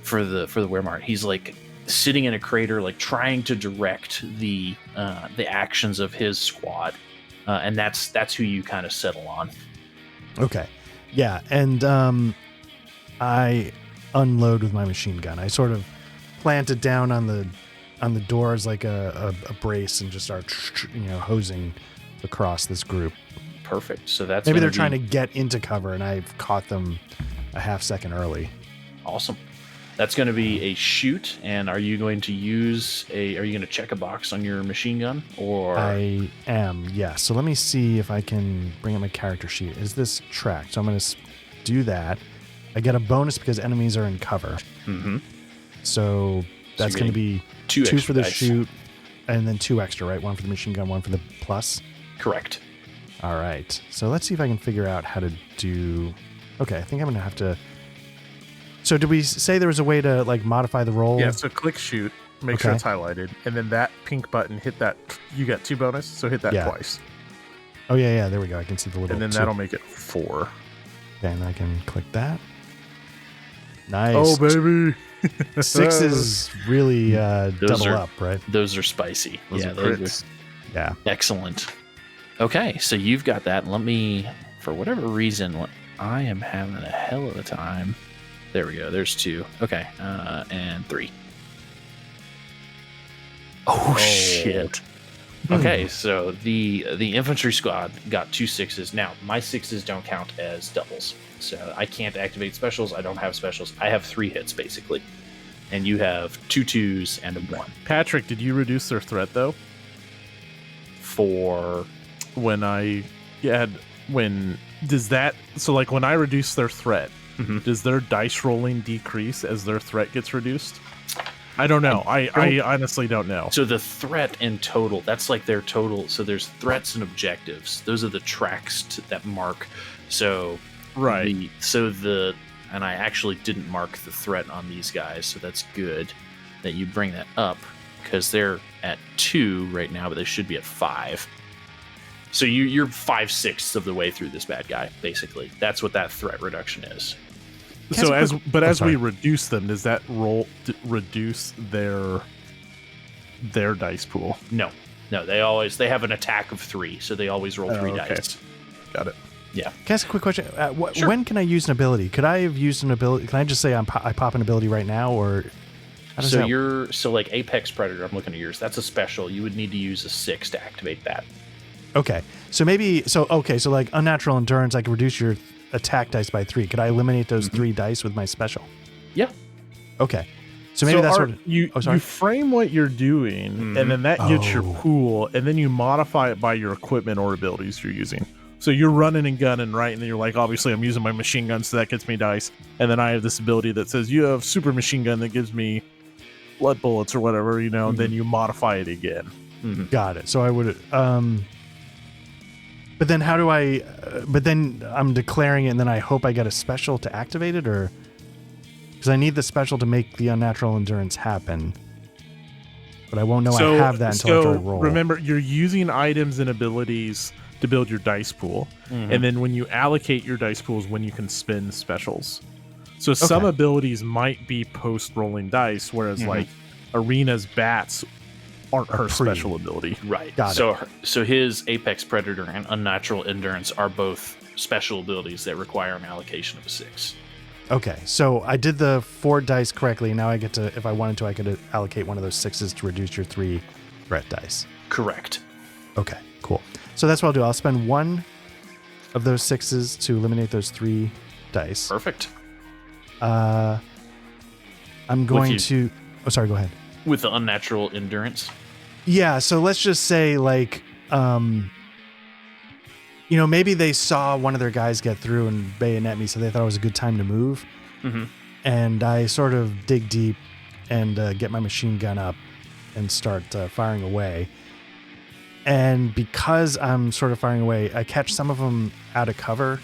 for the Wehrmacht. He's like sitting in a crater, like trying to direct the actions of his squad, and that's who you kind of settle on. Okay, yeah, and I unload with my machine gun. I sort of plant it down on the doors like a brace and just start hosing across this group. Perfect. So that's maybe they're trying to get into cover, and I've caught them a half second early. Awesome. That's going to be a shoot. And are you going to check a box on your machine gun, or? I am. Yeah. So let me see if I can bring up my character sheet. Is this tracked? So I'm going to do that. I get a bonus because enemies are in cover. Mm-hmm. So that's going to be two for the shoot, and then 2 extra, right? 1 for the machine gun, 1 for the plus. Correct. All right. So let's see if I can figure out how to do... Okay, I think I'm going to have to... So did we say there was a way to like modify the roll? Yeah, so click shoot, make sure it's highlighted, and then that pink button, hit that. You got 2 bonus, so hit that twice. Oh, yeah, there we go. I can see the little... And then that'll make it 4. Okay, and I can click that. Nice. Oh, baby. 6s really double are, up, right? Those are spicy. Those yeah, are those crits. Yeah. are excellent. Okay, so you've got that. Let me, for whatever reason, I am having a hell of a time. There we go. There's 2. Okay, and 3. Oh shit. Okay, so the infantry squad got 2 6s. Now, my 6s don't count as doubles. So I can't activate specials. I don't have specials. I have 3 hits, basically. And you have 2 2s and a 1. Patrick, did you reduce their threat, though? For... When I had... When... Does that... So, like, when I reduce their threat, does their dice rolling decrease as their threat gets reduced? I don't know. I honestly don't know. So the threat in total, that's like their total. So there's threats and objectives. Those are the tracks that mark. So... Right. And I actually didn't mark the threat on these guys, so that's good that you bring that up, because they're at 2 right now, but they should be at 5. So you're 5/6 of the way through this bad guy, basically. That's what that threat reduction is. So as we reduce them, does that reduce their dice pool? No, they have an attack of 3, so they always roll 3 dice. Got it. Yeah. Can I ask a quick question? Sure. When can I use an ability? Could I have used an ability? Can I just say I pop an ability right now, or how does that... So like Apex Predator, I'm looking at yours. That's a special. You would need to use a 6 to activate that. Okay. So like Unnatural Endurance, I can reduce your attack dice by 3. Could I eliminate those 3 dice with my special? Yeah. Okay. So maybe that's what you frame what you're doing, and then that gets your pool, and then you modify it by your equipment or abilities you're using. So you're running and gunning, right? And then you're like, obviously, I'm using my machine gun, so that gets me dice. And then I have this ability that says you have super machine gun that gives me blood bullets or whatever, and then you modify it again. Got it. So I would... but then how do I... but then I'm declaring it, and then I hope I get a special to activate it, or... Because I need the special to make the Unnatural Endurance happen. But I won't know I have that until after I roll. Remember, you're using items and abilities to build your dice pool, and then when you allocate your dice pools, when you can spend specials. So some abilities might be post-rolling dice, whereas like Arena's bats aren't her special ability. Right. Got it. So his Apex Predator and Unnatural Endurance are both special abilities that require an allocation of a 6. Okay, so I did the 4 dice correctly. Now I get to, if I wanted to, I could allocate one of those 6s to reduce your 3 threat dice. Correct. Okay, cool. So that's what I'll do. I'll spend 1 of those 6s to eliminate those 3 dice. Perfect. I'm going to... Oh, sorry, go ahead. With the Unnatural Endurance? Yeah, so let's just say, like, maybe they saw one of their guys get through and bayonet me, so they thought it was a good time to move. And I sort of dig deep and get my machine gun up and start firing away. And because I'm sort of firing away, I catch some of them out of cover,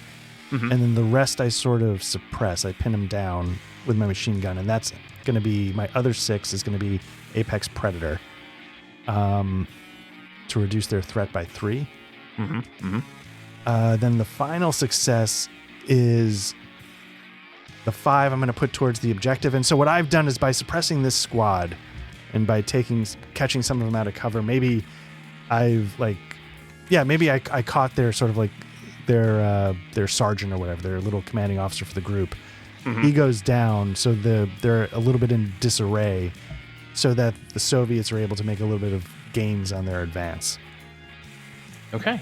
and then the rest I sort of suppress. I pin them down with my machine gun, and that's going to be my other 6 is going to be Apex Predator, to reduce their threat by 3. Then the final success is the 5 I'm going to put towards the objective. And so what I've done is by suppressing this squad and by catching some of them out of cover, maybe I've maybe I caught their sort of like their sergeant or whatever, their little commanding officer for the group. He goes down, so they're a little bit in disarray, so that the Soviets are able to make a little bit of gains on their advance. Okay.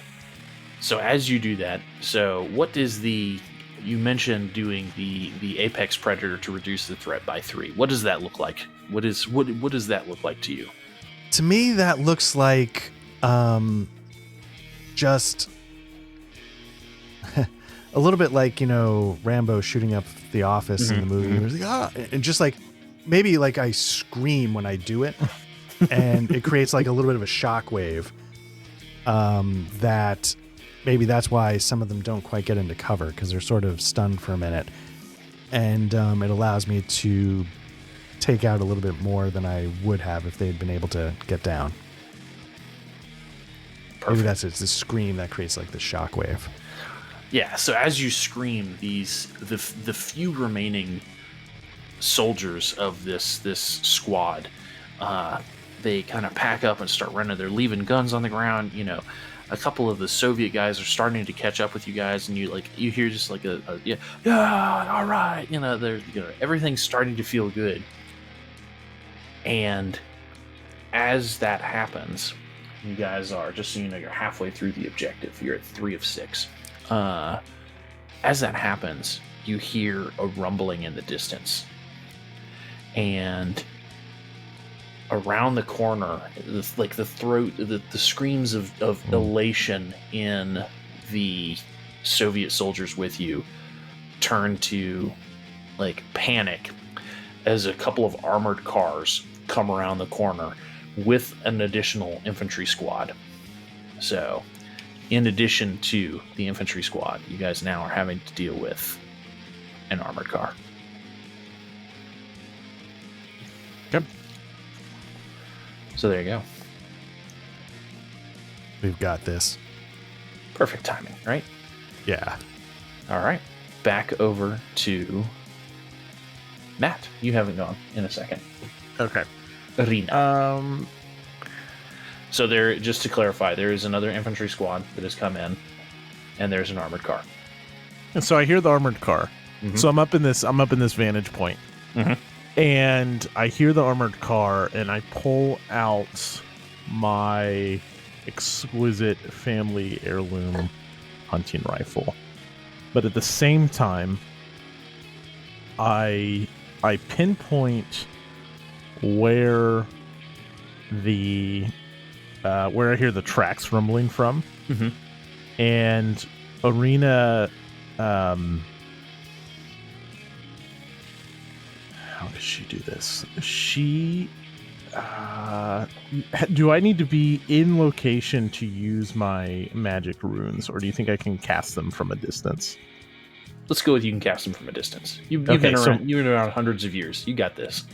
So as you do that, what is you mentioned doing the Apex Predator to reduce the threat by 3. What does that look like? What does that look like to you? To me, that looks like just a little bit like, Rambo shooting up the office in the movie. It was like, and just like, maybe like I scream when I do it, and it creates like a little bit of a shockwave. That maybe that's why some of them don't quite get into cover, because they're sort of stunned for a minute, and it allows me to take out a little bit more than I would have if they had been able to get down. Perfect. Maybe that's it's the scream that creates like the shockwave. Yeah. So as you scream, the few remaining soldiers of this squad, they kind of pack up and start running. They're leaving guns on the ground. You know, a couple of the Soviet guys are starting to catch up with you guys, and you hear just like a yeah, all right. You know, everything's starting to feel good. And as that happens, you guys are, just so you know, you're halfway through the objective. You're at 3 of 6. As that happens, you hear a rumbling in the distance, and around the corner, the screams of elation in the Soviet soldiers with you turn to like panic as a couple of armored cars come around the corner with an additional infantry squad. So, in addition to the infantry squad, you guys now are having to deal with an armored car. Yep. So there you go. We've got this. Perfect timing, right? Yeah. All right. Back over to Matt. You haven't gone in a second. Okay. Arena. So there, just to clarify, there is another infantry squad that has come in, and there's an armored car. And so I hear the armored car. Mm-hmm. So I'm up in this vantage point. Mm-hmm. And I hear the armored car, and I pull out my exquisite family heirloom hunting rifle. But at the same time, I pinpoint where I hear the tracks rumbling from. Mm-hmm. And Arena, how does she do this? She, do I need to be in location to use my magic runes, or do you think I can cast them from a distance? Let's go with you can cast them from a distance. You've been around hundreds of years. You got this.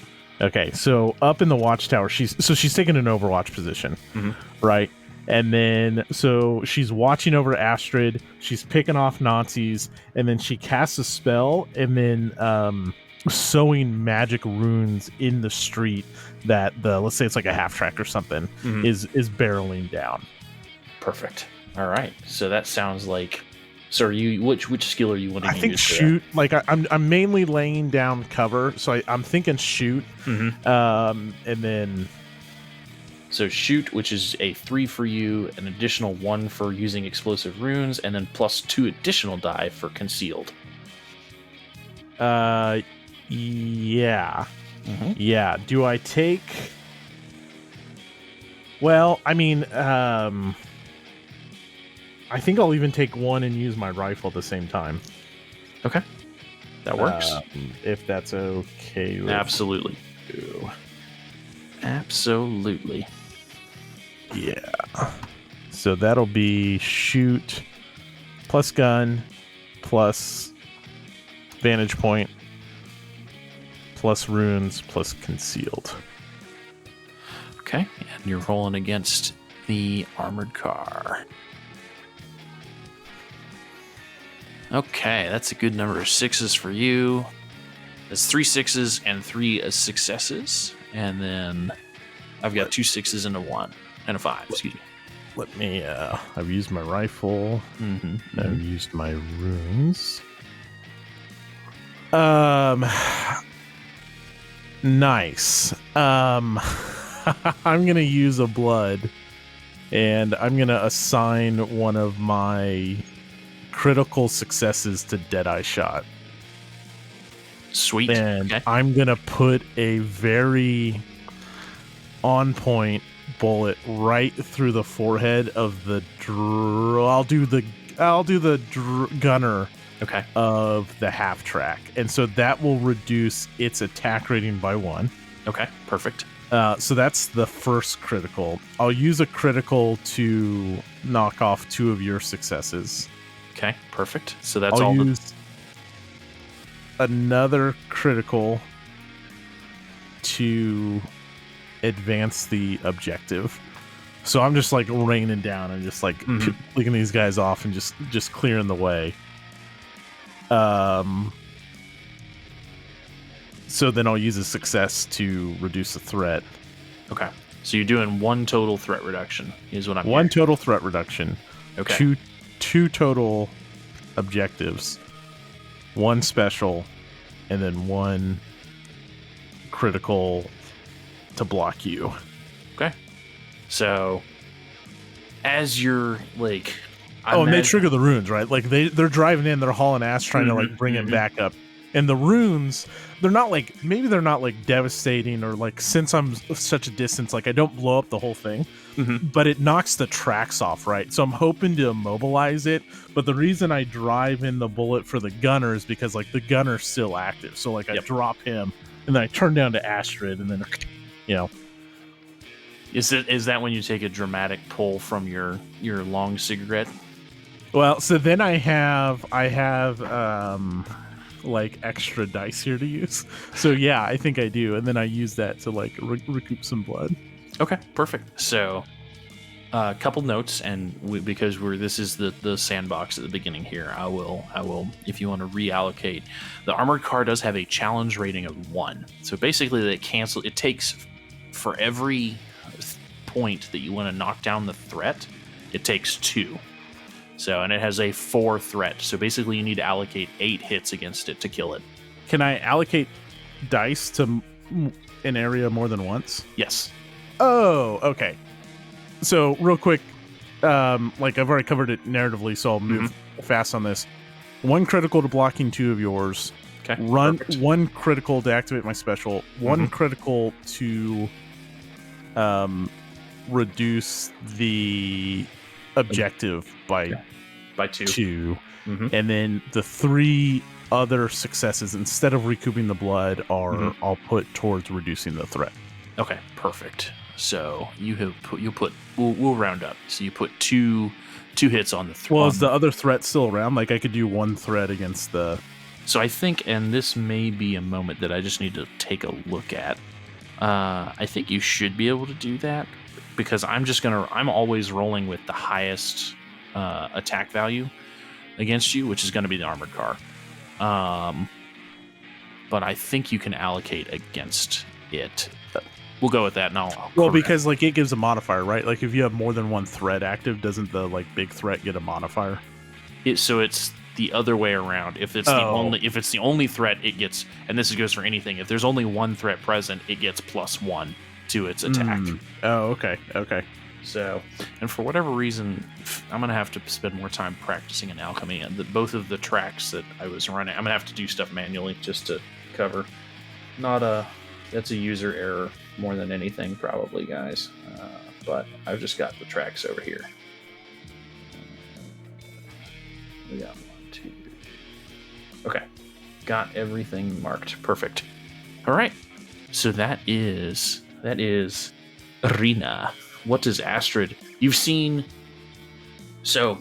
Okay, so up in the watchtower, she's taking an overwatch position, mm-hmm. right? And then, so she's watching over Astrid, she's picking off Nazis, and then she casts a spell, and then sowing magic runes in the street that let's say it's like a half track or something, mm-hmm. is barreling down. Perfect. All right. So that sounds like. So are you which skill are you wanting to use? I think shoot. Like I'm mainly laying down cover, so I'm thinking shoot. Mm-hmm. And then. So shoot, which is a 3 for you, an additional 1 for using explosive runes, and then plus 2 additional die for concealed. Yeah. Mm-hmm. Yeah. Do I take? Well, I mean, I think I'll even take 1 and use my rifle at the same time. Okay. That works. If that's okay with Absolutely. you. Absolutely. Yeah. So that'll be shoot plus gun plus vantage point plus runes plus concealed. Okay. And you're rolling against the armored car. Okay, that's a good number of 6s for you. That's 3 6s and 3 successes. And then I've got 2 6s and a 1 and a 5, excuse me. Let me, I've used my rifle. Mm-hmm. I've used my runes. Nice. I'm going to use a blood, and I'm going to assign one of my critical successes to Deadeye Shot. Sweet. And okay. I'm going to put a very on point bullet right through the forehead of the I'll do the gunner Okay. of the half track. And so that will reduce its attack rating by 1. Okay, perfect. So that's the first critical. I'll use a critical to knock off 2 of your successes. Okay, perfect. So that's I'll all. use another critical to advance the objective. So I'm just like raining down and just like picking these guys off and just clearing the way. So then I'll use a success to reduce the threat. Okay. So you're doing 1 total threat reduction is what I'm One hearing. total threat reduction. Okay. Two total objectives. 1 special, and then 1 critical to block you. Okay. So as you're like, and they trigger the runes, right? Like they're driving in, they're hauling ass, trying to like bring it back up. And the runes, they're not like devastating, or like, since I'm such a distance, like I don't blow up the whole thing, but it knocks the tracks off, right? So I'm hoping to immobilize it. But the reason I drive in the bullet for the gunner is because like the gunner's still active. So like I drop him, and then I turn down to Astrid, and then Is that when you take a dramatic pull from your long cigarette? Well, so then I have like extra dice here to use. So yeah, I think I do, and then I use that to like recoup some blood. Okay, perfect. So a couple notes, and because this is the sandbox at the beginning here, I will if you want to reallocate, the armored car does have a challenge rating of 1. So basically it takes for every point that you want to knock down the threat, it takes 2. So, and it has a 4 threat. So basically you need to allocate 8 hits against it to kill it. Can I allocate dice to an area more than once? Yes. Oh, okay. So real quick, like I've already covered it narratively, so I'll move fast on this. 1 critical to blocking 2 of yours. Okay. Perfect. 1 critical to activate my special. 1 critical to reduce the objective by 2. And then the 3 other successes, instead of recouping the blood, are I'll put towards reducing the threat. Okay, perfect. So we'll round up. So you put 2 hits on the threat. Well, is the other threat still around? Like I could do 1 threat against the. So I think, and this may be a moment that I just need to take a look at. I think you should be able to do that, because I'm always rolling with the highest attack value against you, which is going to be the armored car. But I think you can allocate against it. We'll go with that now. Well, because like it gives a modifier, right? Like if you have more than 1 threat active, doesn't the like big threat get a modifier? So it's the other way around. If it's the only threat, it gets, and this goes for anything. If there's only 1 threat present, it gets +1 to its attack. Oh, okay. So, and for whatever reason, I'm gonna have to spend more time practicing in alchemy, and both of the tracks that I was running, I'm gonna have to do stuff manually just to cover. That's a user error more than anything, probably, guys. But I've just got the tracks over here. We got 1, 2. Okay, got everything marked. Perfect. All right. So that is Arena. What does Astrid? You've seen. So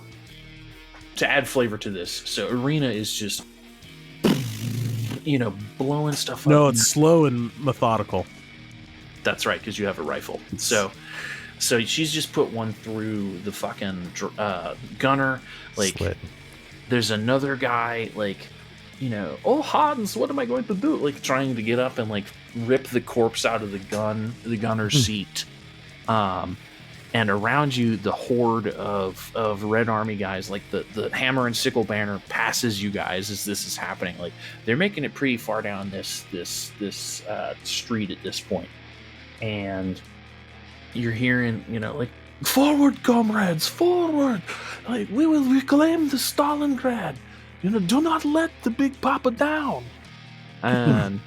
to add flavor to this, so Arena is just blowing stuff up. No, it's slow and methodical. That's right, because you have a rifle. So she's just put 1 through the fucking gunner. Like, Slit. There's another guy, like, oh Hans, what am I going to do? Like trying to get up and like rip the corpse out of the gunner's seat. And around you, the horde of Red Army guys, like the hammer and sickle banner passes you guys as this is happening. Like they're making it pretty far down this street at this point, and you're hearing, like, forward, comrades, forward! Like we will reclaim the Stalingrad. Do not let the big papa down. And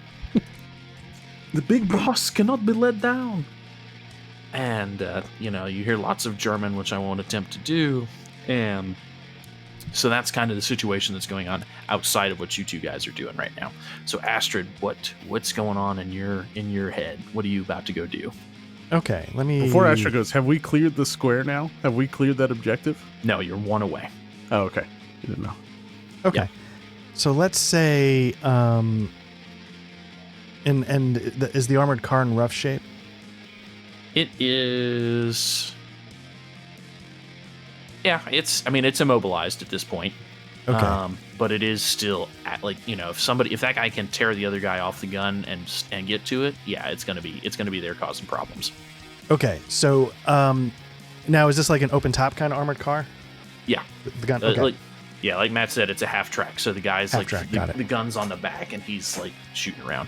the big boss cannot be let down. And, you hear lots of German, which I won't attempt to do. And so that's kind of the situation that's going on outside of what you two guys are doing right now. So Astrid, what's going on in your head? What are you about to go do? Okay, let me... Before Astrid goes, have we cleared the square now? Have we cleared that objective? No, you're 1 away. Oh, okay. You didn't know. Okay. Yeah. So let's say, is the armored car in rough shape? It is. Yeah, it's immobilized at this point. Okay. but it is still if that guy can tear the other guy off the gun and get to it, yeah, it's gonna be there causing problems. Okay, so now is this like an open top kind of armored car? Yeah, the gun. Okay. Like Matt said, it's a half track, so the guy's the gun's on the back and he's like shooting around.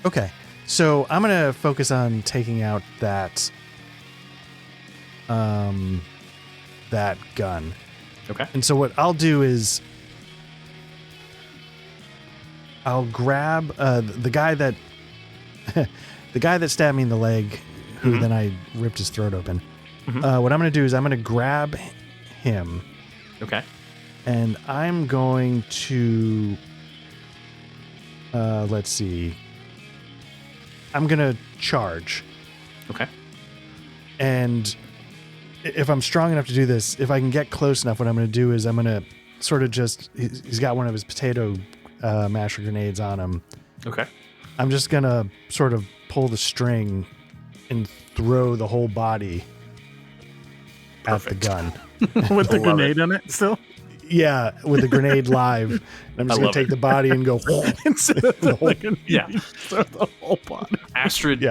Okay, so I'm gonna focus on taking out that gun. Okay. And so what I'll do is I'll grab the guy that stabbed me in the leg, who then I ripped his throat open. What I'm gonna do is I'm gonna grab him. Okay. And I'm going to, let's see. I'm going to charge. Okay. And if I'm strong enough to do this, if I can get close enough, what I'm going to do is I'm going to sort of he's got one of his potato masher grenades on him. Okay. I'm just going to sort of pull the string and throw the whole body at the gun. With the grenade on it still? Yeah, with the grenade live. I'm just going to take the body and go. The whole body. Astrid,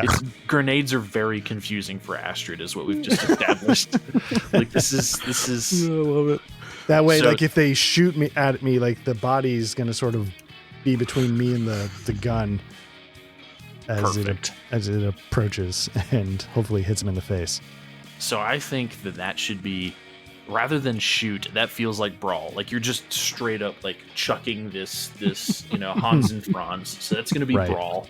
grenades are very confusing for Astrid, is what we've just established. Like this is. I love it. That way, like if they shoot me at me, like the body's going to sort of be between me and the gun as it approaches and hopefully hits him in the face. So I think that should be, rather than shoot, that feels like brawl. Like you're just straight up like chucking this Hans and Franz. So that's going to be brawl.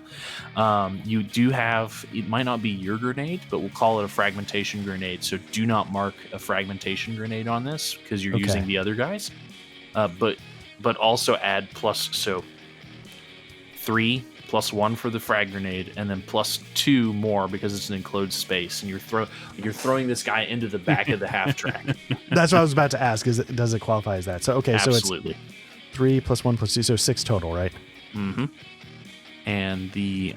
You do have, it might not be your grenade, but we'll call it a fragmentation grenade. So do not mark a fragmentation grenade on this because you're using the other guys. But also add so 3 plus 1 for the frag grenade, and then plus 2 more because it's an enclosed space, and you're throwing this guy into the back of the half track. That's what I was about to ask. Does it qualify as that? So Absolutely. So it's 3 plus 1 plus 2, so 6 total, right? Mm-hmm. And the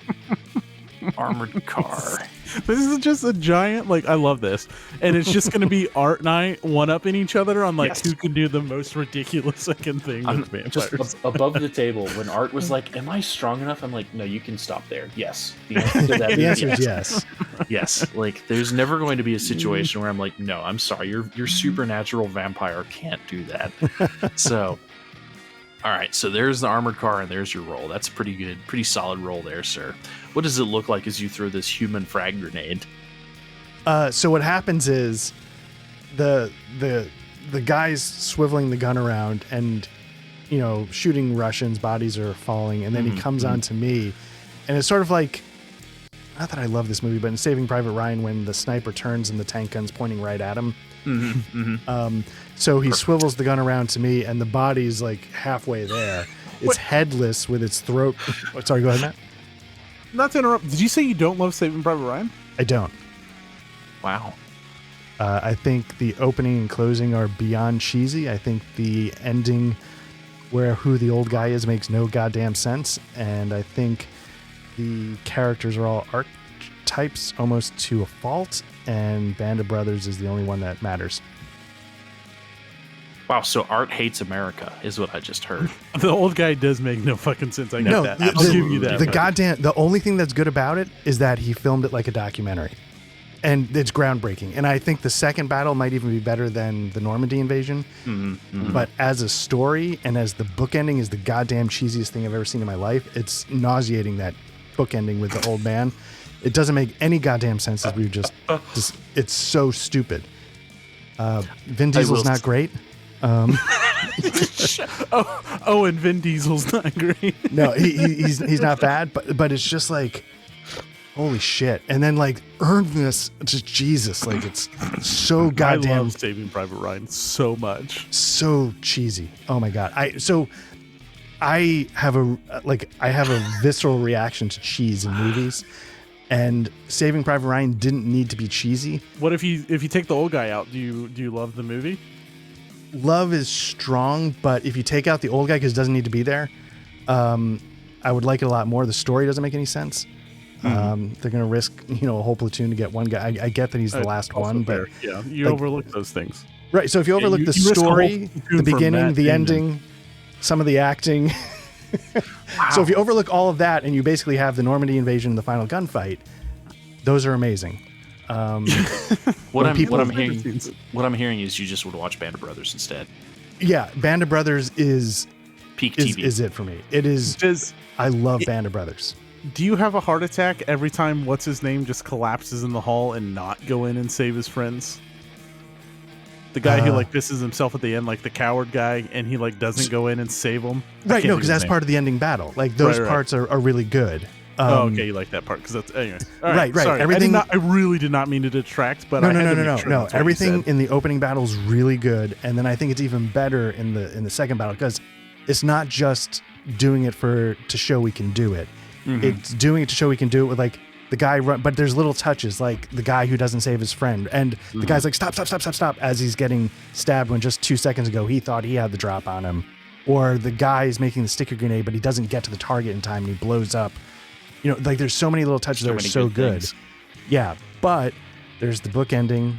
armored car. This is just a giant, I love this. And it's just going to be Art and I one-upping each other on, who can do the most ridiculous looking thing with vampires. Just above the table, when Art was like, am I strong enough? I'm like, no, you can stop there. Yes. The answer to that is yes. Yes. There's never going to be a situation where I'm like, no, I'm sorry. Your supernatural vampire can't do that. So... All right, so there's the armored car, and there's your roll. That's pretty good, pretty solid roll there, sir. What does it look like as you throw this human frag grenade? So what happens is the guy's swiveling the gun around and, shooting Russians, bodies are falling, and then he comes on to me, and it's sort of like, not that I love this movie, but in Saving Private Ryan, when the sniper turns and the tank gun's pointing right at him. So he swivels the gun around to me, and the body's halfway there. It's headless with its throat. Sorry, go ahead, Matt. Not to interrupt. Did you say you don't love Saving Private Ryan? I don't. Wow. I think the opening and closing are beyond cheesy. I think the ending, who the old guy is, makes no goddamn sense. And I think the characters are all archetypes almost to a fault. And Band of Brothers is the only one that matters. Wow, so Art hates America is what I just heard. The old guy does make no fucking sense. I get that. I'll give you that. The only thing that's good about it is that he filmed it like a documentary. And it's groundbreaking. And I think the second battle might even be better than the Normandy invasion. But as a story and as the book ending is the goddamn cheesiest thing I've ever seen in my life. It's nauseating, that book ending with the old man. It doesn't make any goddamn sense as we've just it's so stupid. Vin Diesel's not great. And Vin Diesel's not great. No, he's not bad, but it's just holy shit. And then earnedness, just Jesus, it's so goddamn. I love Saving Private Ryan so much. So cheesy. Oh my god. I have a visceral reaction to cheese in movies. And Saving Private Ryan didn't need to be cheesy. What if you take the old guy out? Do you love the movie? Love is strong, but if you take out the old guy because it doesn't need to be there, I would like it a lot more. The story doesn't make any sense. They're going to risk a whole platoon to get one guy. I get that he's the last one, but you overlook those things. Right. So if you overlook the story, the beginning, the ending, some of the acting. Wow. So if you overlook all of that and you basically have the Normandy invasion and the final gunfight, those are amazing. What I'm hearing is you just would watch Band of Brothers instead. Yeah, Band of Brothers is Peak TV. is it for me. It is. I love Band of Brothers. Do you have a heart attack every time what's his name just collapses in the hall and not go in and save his friends? The guy who like pisses himself at the end, like the coward guy, and he like doesn't go in and save them. Right, no, because that's part of the ending battle. Like those parts are really good. Okay, you like that part because that's anyway. Right. Sorry, everything. I really did not mean to detract, but No. Everything in the opening battle is really good, and then I think it's even better in the second battle because it's not just doing it to show we can do it. Mm-hmm. It's doing it to show we can do it with like the guy but there's little touches like the guy who doesn't save his friend and the guy's like stop as he's getting stabbed when just 2 seconds ago he thought he had the drop on him, or the guy is making the sticker grenade but he doesn't get to the target in time and he blows up. You know, like there's so many little touches that are so good. Yeah, but there's the book ending.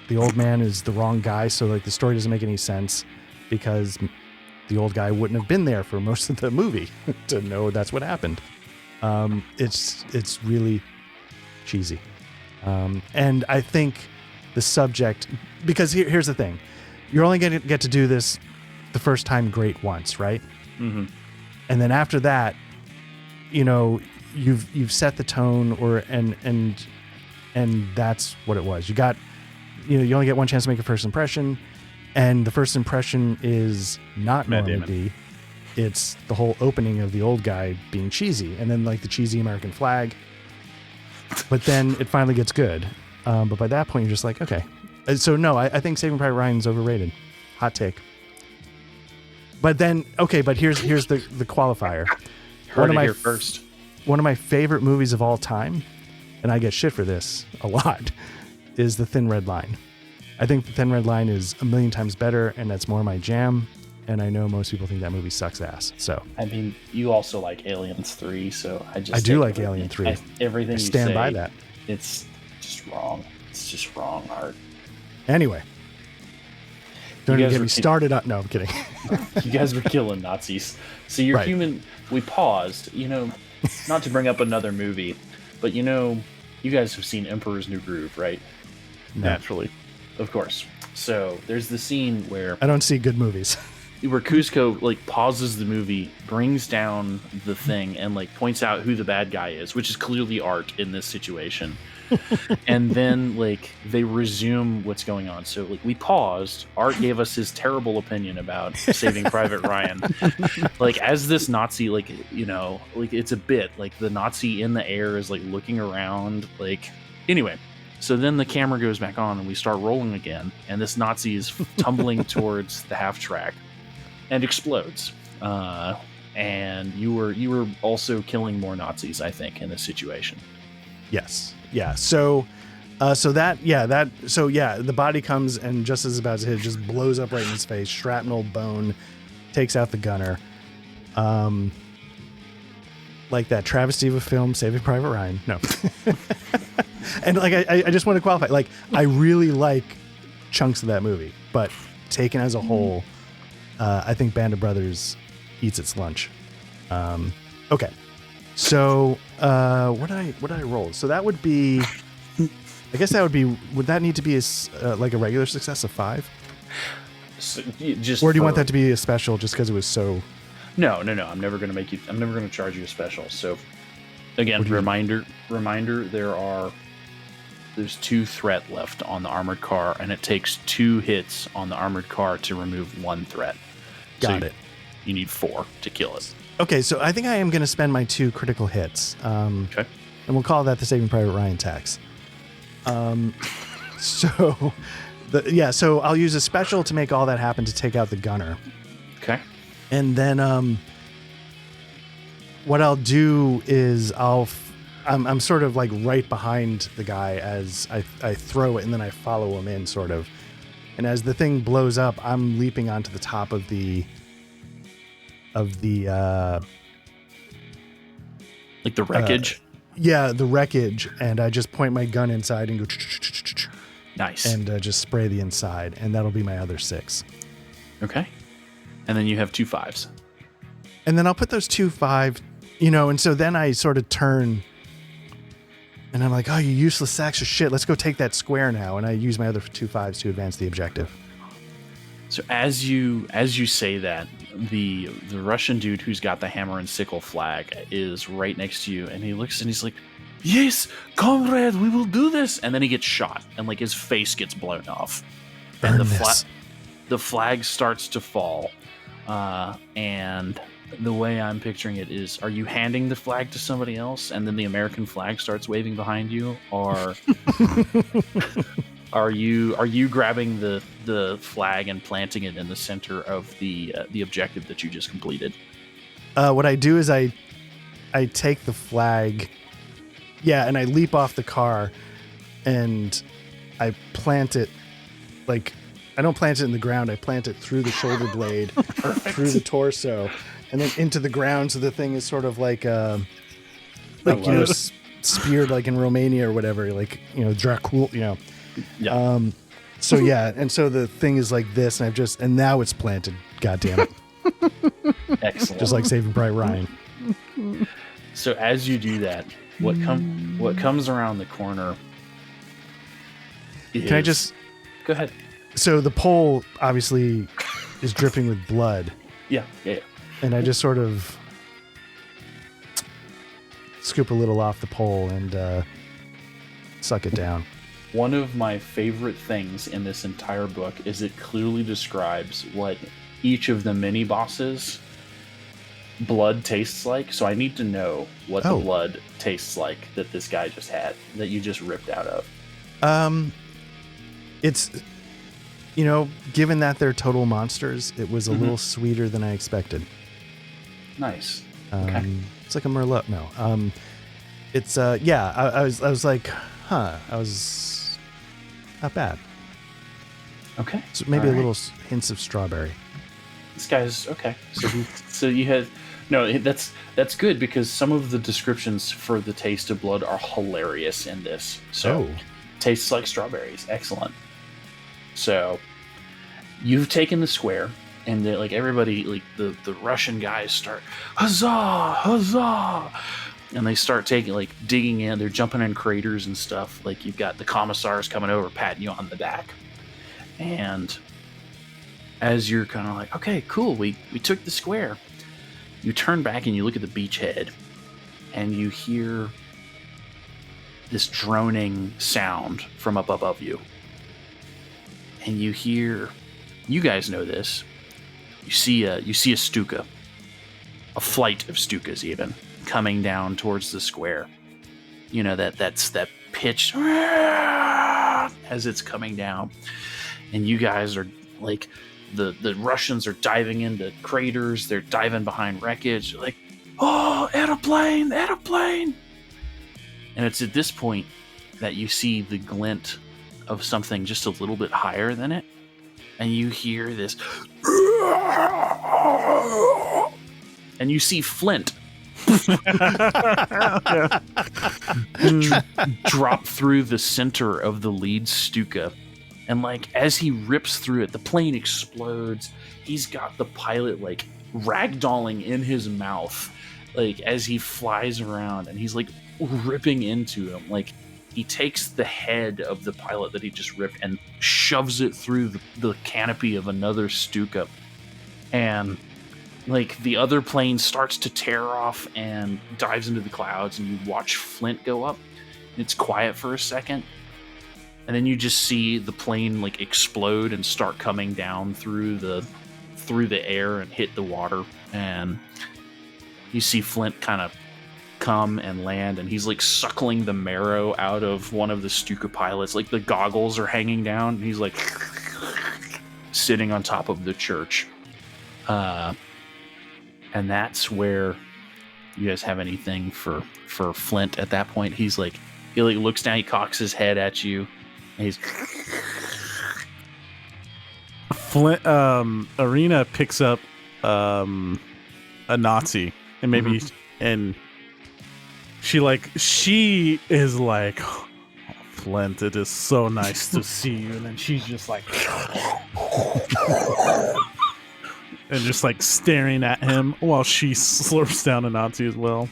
The old man is the wrong guy, so like the story doesn't make any sense because the old guy wouldn't have been there for most of the movie to know that's what happened. It's really cheesy. And I think the subject, because here's the thing, you're only going to get to do this the first time great once, right? Mm-hmm. And then after that, you know, you've set the tone and that's what it was. You only get one chance to make a first impression, and the first impression is not Normandy. It's the whole opening of the old guy being cheesy, and then like the cheesy American flag. But then it finally gets good. But by that point, you're just like, okay. So no, I think Saving Private Ryan is overrated. Hot take. But then, okay, but here's the qualifier. Heard it here first. One of my favorite movies of all time, and I get shit for this a lot, is The Thin Red Line. I think The Thin Red Line is a million times better, and that's more my jam. And I know most people think that movie sucks ass. So I mean, you also like Aliens 3, so I do like Alien 3. Everything I stand by that. It's just wrong. It's just wrong art. Anyway, don't even get me started on. No, I'm kidding. You guys were killing Nazis. So you're human. We paused. You know, not to bring up another movie, but you know, you guys have seen Emperor's New Groove, right? Naturally, of course. So there's the scene where I don't see good movies. Where Kuzco like pauses the movie, brings down the thing, and like points out who the bad guy is, which is clearly Art in this situation. And then like they resume what's going on. So like we paused. Art gave us his terrible opinion about Saving Private Ryan. Like as this Nazi, like you know, like it's a bit like the Nazi in the air is like looking around. Like anyway. So then the camera goes back on and we start rolling again, and this Nazi is tumbling towards the half track. And explodes, and you were also killing more Nazis, I think, in this situation. Yes, yeah. So the body comes and just as it's about to hit, it just blows up right in his face. Shrapnel bone takes out the gunner. Like that travesty of a film, Saving Private Ryan. No, and like I just want to qualify. Like I really like chunks of that movie, but taken as a whole. I think Band of Brothers eats its lunch. Okay, so what did I roll? So that would be, I guess that would be. Would that need to be like a regular success of 5? So, or do you want that to be a special just because it was so? No. I'm never going to charge you a special. So again, reminder. There's 2 threat left on the armored car, and it takes 2 hits on the armored car to remove 1 threat. Got it. You need 4 to kill it. Okay, so I think I am going to spend my 2 critical hits. Okay. And we'll call that the Saving Private Ryan tax. So I'll use a special to make all that happen to take out the gunner. Okay. And then what I'll do is I'm sort of like right behind the guy as I throw it, and then I follow him in sort of. And as the thing blows up, I'm leaping onto the top of the like the wreckage. The wreckage, and I just point my gun inside and go. Nice. And just spray the inside, and that'll be my other 6. Okay. And then you have 2 5s. And then I'll put those 2-5, and so then I sort of turn and I'm like, oh, you useless sacks of shit. Let's go take that square now. And I use my other 2-5s to advance the objective. So as you say that, the Russian dude who's got the hammer and sickle flag is right next to you, and he looks and he's like, yes, comrade, we will do this. And then he gets shot, and like his face gets blown off. And the flag starts to fall. And the way I'm picturing it is, are you handing the flag to somebody else and then the American flag starts waving behind you? Or are you grabbing the flag and planting it in the center of the objective that you just completed? What I do is I take the flag, and I leap off the car and I plant it, like, I don't plant it in the ground. I plant it through the shoulder blade, through the torso, and then into the ground. So the thing is sort of like speared, like in Romania or whatever, like, Dracul, Yeah. So and so the thing is like this, and now it's planted. God damn it! Excellent. Just like Saving Private Ryan. So as you do that, what comes around the corner? Can I just go ahead? So the pole obviously is dripping with blood. Yeah. And I just sort of scoop a little off the pole and suck it down. One of my favorite things in this entire book is it clearly describes what each of the mini bosses' blood tastes like. So I need to know what the blood tastes like that this guy just had, that you just ripped out of. It's, given that they're total monsters, it was a little sweeter than I expected. Nice. Okay. It's like a Merlot. No. It's I was like, I was not bad. Okay. So maybe a little hints of strawberry. This guy's okay. So you had that's good, because some of the descriptions for the taste of blood are hilarious in this. So tastes like strawberries. Excellent. So you've taken the square, and like everybody, like the Russian guys start huzzah, huzzah, and they start digging in. They're jumping in craters and stuff. Like, you've got the commissars coming over, patting you on the back, and as you're kind of like, okay, cool, we took the square, you turn back and you look at the beachhead, and you hear this droning sound from up above you. And you guys know this. You see a Stuka, a flight of Stukas even, coming down towards the square. That's that pitch as it's coming down. And you guys are like, the Russians are diving into craters. They're diving behind wreckage. They're like, oh, airplane. And it's at this point that you see the glint of something just a little bit higher than it, and you hear this, and you see Flint drop through the center of the lead Stuka, and like as he rips through it, the plane explodes. He's got the pilot like ragdolling in his mouth, like as he flies around, and he's like ripping into him. Like, he takes the head of the pilot that he just ripped and shoves it through the canopy of another Stuka. And like the other plane starts to tear off and dives into the clouds, and you watch Flint go up. It's quiet for a second, and then you just see the plane like explode and start coming down through the air and hit the water. And you see Flint kind of come and land, and he's like suckling the marrow out of one of the Stuka pilots. Like, the goggles are hanging down, and he's like sitting on top of the church. And that's where you guys have anything for Flint at that point. He looks down, he cocks his head at you, and he's Flint. Arena picks up a Nazi, and maybe and she is like, oh, Flint, it is so nice to see you. And then she's just like and just like staring at him while she slurps down a Nazi as well.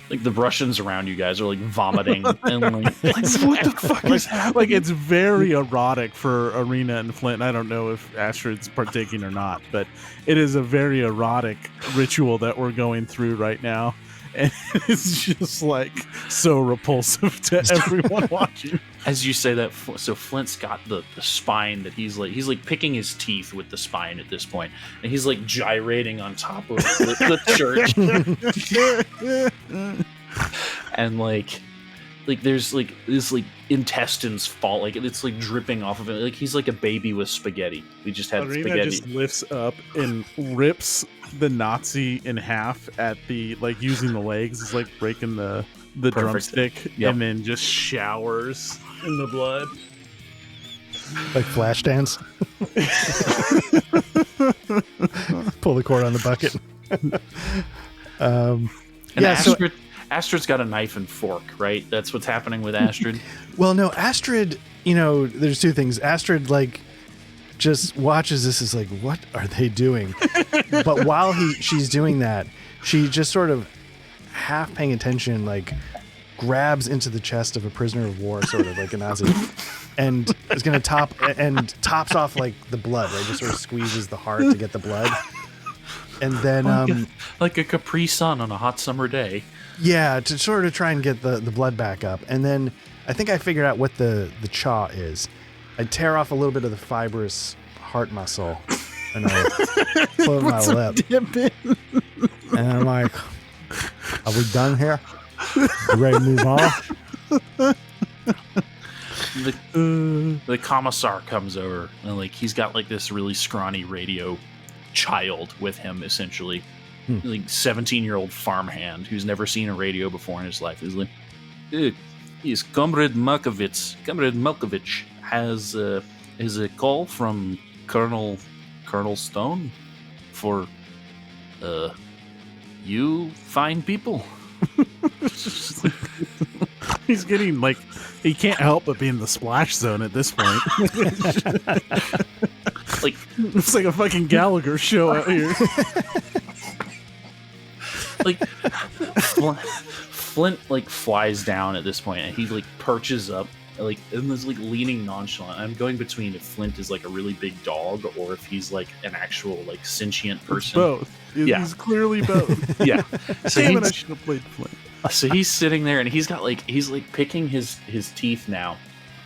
Like the Russians around you guys are like vomiting and like what the fuck is happening? Like it's very erotic for Arena and Flint. I don't know if Astrid's partaking or not, but it is a very erotic ritual that we're going through right now. And it's just like so repulsive to everyone watching. As you say that, so Flint's got the spine that he's like picking his teeth with the spine at this point, and he's like gyrating on top of the church, and like there's like this like intestines fall, like it's like dripping off of it, like he's like a baby with spaghetti. We just had Arena spaghetti. just lifts up and rips the Nazi in half at the like using the legs. It's like breaking the drumstick, and then just showers in the blood. Like Flashdance. Pull the cord on the bucket. And yeah, Astrid's got a knife and fork, right? That's what's happening with Astrid. Well, no, Astrid, you know, there's two things. Astrid, like, just watches this is like, what are they doing? But while she's doing that, she just sort of half paying attention, like grabs into the chest of a prisoner of war, sort of like a Nazi, and is going to tops off like the blood, right? Just sort of squeezes the heart to get the blood. And then like a Capri Sun on a hot summer day. Yeah, to sort of try and get the blood back up. And then I think I figured out what the chaw is. I tear off a little bit of the fibrous heart muscle and I put it in my lip. And I'm like, are we done here? You ready to move on? The commissar comes over and like he's got like this really scrawny radio child with him, essentially. Like 17-year-old farmhand who's never seen a radio before in his life. He's like, yes, Comrade Malkovich has a call from Colonel Stone for you fine people. He's getting like, he can't help but be in the splash zone at this point. Like it's like a fucking Gallagher show out here. Like Flint like flies down at this point and he like perches up like and is like leaning nonchalant. I'm going between if Flint is like a really big dog or if he's like an actual like sentient person. Both. He's clearly both. Yeah. So Damn it, I should have played Flint. So he's sitting there and he's like picking his teeth now.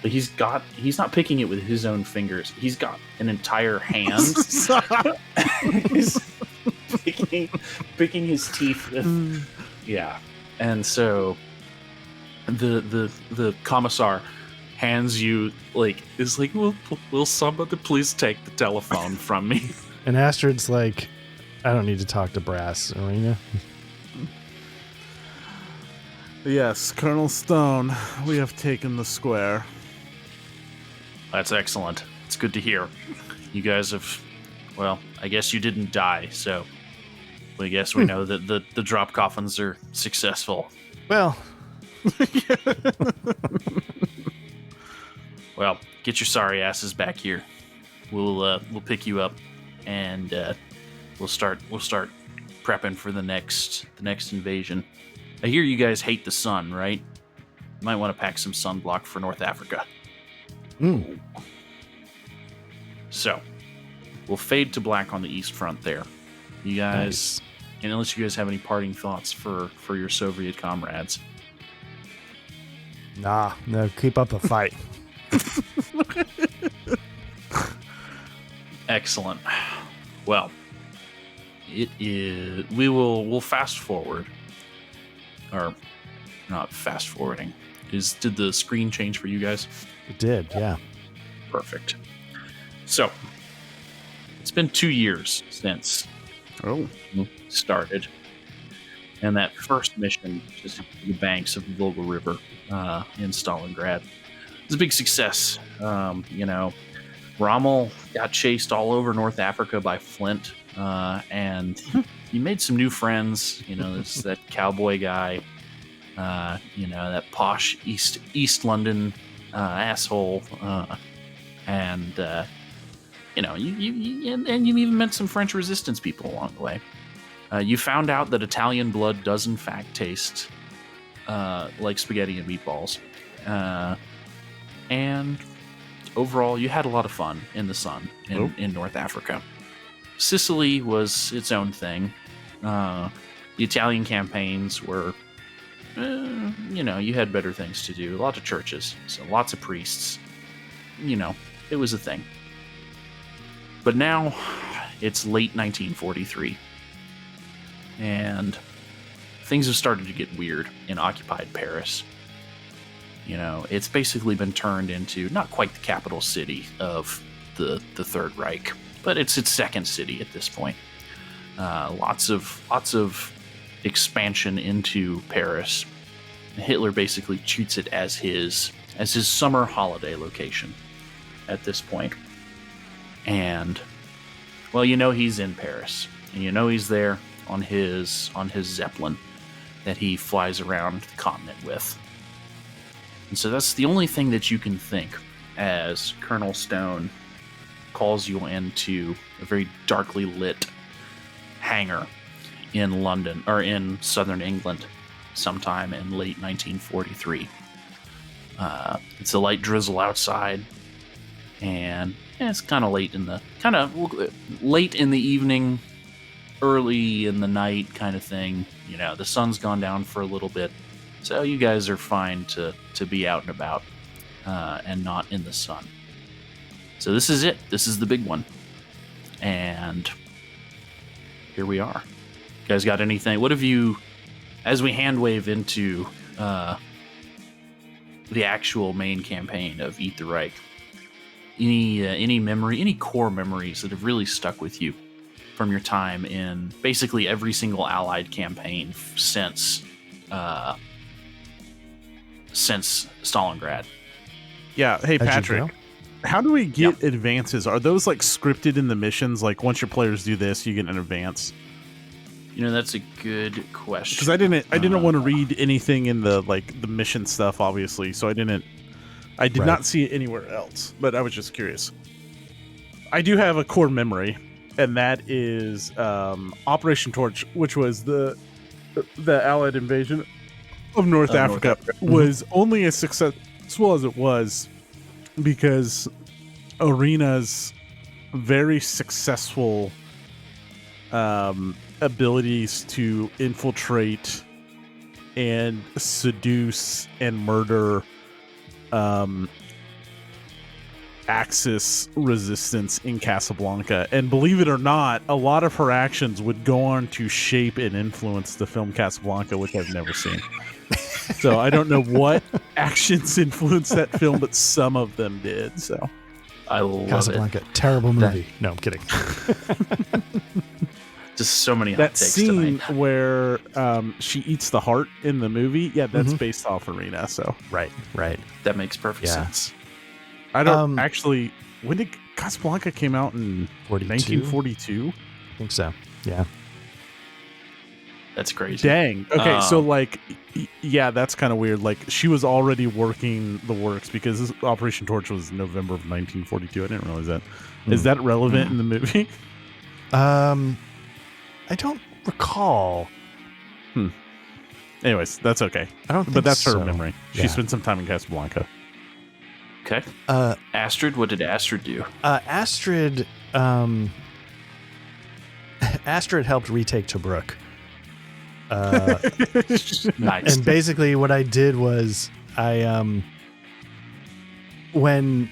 But he's not picking it with his own fingers. He's got an entire hand. He's picking his teeth with, yeah. And so the commissar hands you like is like, will somebody please take the telephone from me? And Astrid's like, I don't need to talk to Brass, Arena. Yes, Colonel Stone, we have taken the square. That's excellent. It's good to hear. You guys have, well, I guess you didn't die, so I guess we know that the drop coffins are successful. Well, well, get your sorry asses back here. We'll pick you up, and we'll start prepping for the next invasion. I hear you guys hate the sun, right? You might want to pack some sunblock for North Africa. So, we'll fade to black on the east front there. You guys, and unless you guys have any parting thoughts for your Soviet comrades. No, keep up the fight. Excellent. Well, it is. We'll fast forward, or not fast forwarding. Did the screen change for you guys? It did, yeah. Perfect. So, it's been 2 years since started, and that first mission, just the banks of the Volga River in Stalingrad, was a big success. Rommel got chased all over North Africa by Flint, and he made some new friends. There's that cowboy guy, that posh East London asshole, and and you even met some French resistance people along the way. You found out that Italian blood does in fact taste like spaghetti and meatballs. And overall, you had a lot of fun in the sun in North Africa. Sicily was its own thing. The Italian campaigns were, you had better things to do. A lot of churches, so lots of priests. It was a thing. But now, it's late 1943. And things have started to get weird in occupied Paris. It's basically been turned into not quite the capital city of the Third Reich, but it's its second city at this point. Lots of expansion into Paris. Hitler basically treats it as his summer holiday location at this point. And he's in Paris, and he's there on his Zeppelin that he flies around the continent with. And so that's the only thing that you can think as Colonel Stone calls you into a very darkly lit hangar in London, or in southern England, sometime in late 1943. It's a light drizzle outside, and it's kind of late in the evening, early in the night kind of thing. The sun's gone down for a little bit, so you guys are fine to be out and about and not in the sun. So this is it. This is the big one. And here we are. You guys got anything? What have you, as we hand wave into the actual main campaign of Eat the Reich, any core memories that have really stuck with you from your time in basically every single Allied campaign since Stalingrad? Yeah. Hey, Patrick, how do we get advances? Are those like scripted in the missions? Like once your players do this, you get an advance? That's a good question. Because I didn't want to read anything in the mission stuff, obviously. So I did not see it anywhere else. But I was just curious. I do have a core memory, and that is Operation Torch, which was the Allied invasion of North Africa, was only as successful as it was because Arena's very successful abilities to infiltrate and seduce and murder Axis resistance in Casablanca. And believe it or not, a lot of her actions would go on to shape and influence the film Casablanca, which I've never seen. So I don't know what actions influenced that film, but some of them did. So I love Casablanca, terrible movie. No, I'm kidding. Just so many hot takes scene tonight. Where she eats the heart in the movie. Yeah, that's based off Arena. So right. That makes perfect sense. I don't actually. When did Casablanca came out in 1942? I think so. Yeah. That's crazy. Dang. Okay, so that's kind of weird. Like she was already working the works because this Operation Torch was November of 1942. I didn't realize that. Is that relevant in the movie? I don't recall. Anyways, that's okay. I don't think but that's so. her memory. She spent some time in Casablanca. Okay. Astrid, what did Astrid do? Astrid helped retake Tobruk. Nice. And basically what I did was when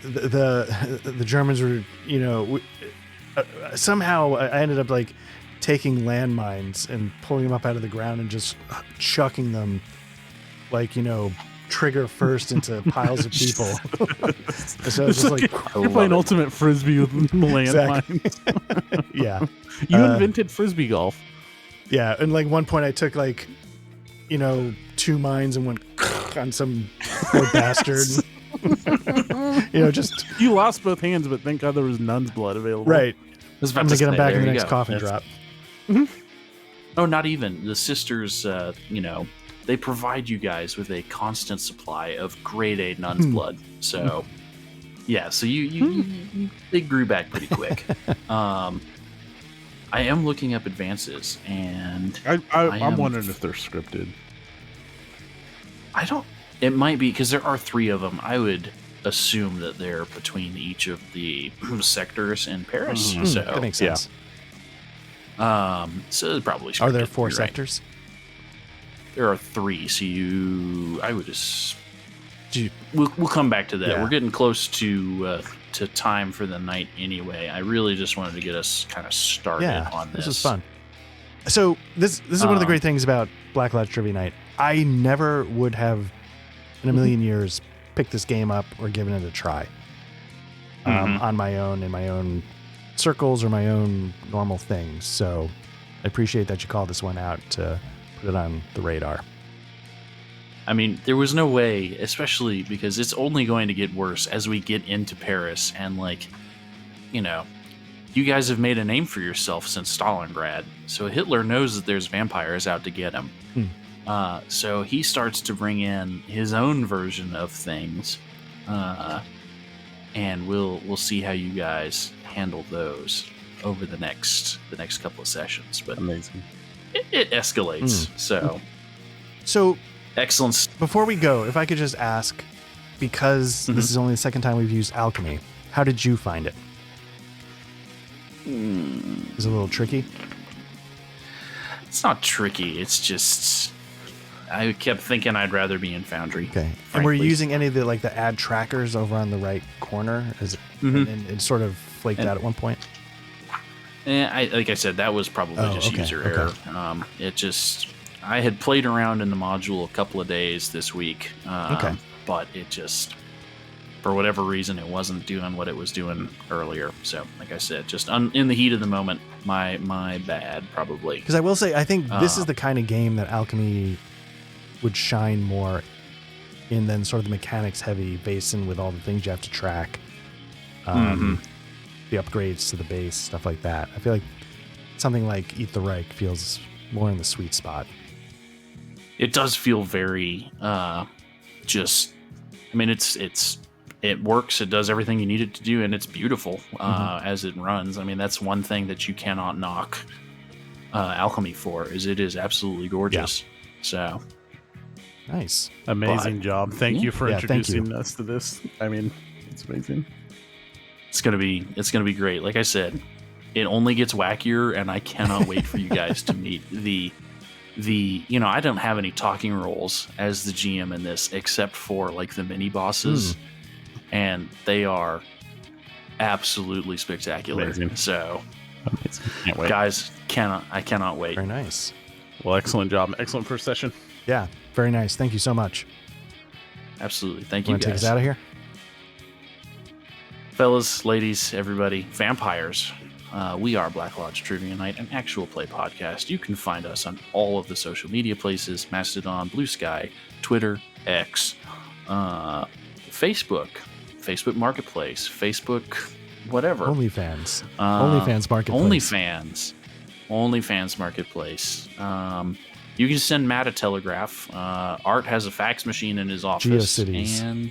the Germans were, somehow I ended up taking landmines and pulling them up out of the ground and just chucking them trigger first into piles of people. So it's just you're playing ultimate frisbee with landmines. Exactly. Yeah. You invented frisbee golf. Yeah, and one point I took 2 mines and went on some poor bastard. Just you lost both hands, but thank God there was nun's blood available. Right. I'm gonna get him back in the next coffee drop. Oh, not even the sisters. They provide you guys with a constant supply of grade A nun's blood. So Yeah, so you they grew back pretty quick. I am looking up advances, and I'm wondering if they're scripted. I don't. It might be because there are 3 of them. I would assume that they're between each of the sectors in Paris. So that makes sense. So probably Are there scripted, 4 you're right. sectors? There are 3. So I would just. We'll come back to that. Yeah. We're getting close to time for the night anyway. I really just wanted to get us kind of started on this. This is fun. So this is one of the great things about Black Lodge Trivia Night. I never would have in a million years picked this game up or given it a try on my own, in my own circles or my own normal things. So I appreciate that you called this one out to put it on the radar. I mean, there was no way, especially because it's only going to get worse as we get into Paris. And, like, you know, you guys have made a name for yourself since Stalingrad. So Hitler knows that there's vampires out to get him. So he starts to bring in his own version of things. And we'll see how you guys handle those over the next couple of sessions. But amazing. It escalates. So excellent. Before we go, if I could just ask, because this is only the second time we've used alchemy, how did you find it? Is it a little tricky? It's not tricky. It's just I kept thinking I'd rather be in Foundry. Okay. Frankly. And were you using any of the add trackers over on the right corner? And it sort of flaked out at one point? Like I said, that was probably user error. It just I had played around in the module a couple of days this week, but it just, for whatever reason, it wasn't doing what it was doing earlier. So, like I said, just in the heat of the moment, my bad, probably. Because I will say, I think this is the kind of game that Alchemy would shine more in than sort of the mechanics-heavy basin with all the things you have to track. The upgrades to the base, stuff like that. I feel like something like Eat the Reich feels more in the sweet spot. It does feel very it works, it does everything you need it to do, and it's beautiful as it runs. I mean, that's one thing that you cannot knock Alchemy for, is it is absolutely gorgeous. So nice. Amazing job. Thank you for introducing us to this. I mean, it's amazing. It's gonna be great. Like I said, it only gets wackier, and I cannot wait for you guys to meet the I don't have any talking roles as the GM in this except for like the mini bosses, and they are absolutely spectacular. Amazing. So amazing. Can't wait. Guys, I cannot wait. Very nice. Well, excellent job. Excellent first session. Yeah, very nice. Thank you so much. Absolutely. Thank you, Want to guys. take us out of here? Fellas, ladies, everybody, vampires. We are Black Lodge Trivia Night, an actual play podcast. You can find us on all of the social media places: Mastodon, Blue Sky, Twitter, X, Facebook Marketplace, Facebook, whatever. OnlyFans. OnlyFans Marketplace. OnlyFans Marketplace. You can send Matt a telegraph. Art has a fax machine in his office. GeoCities. And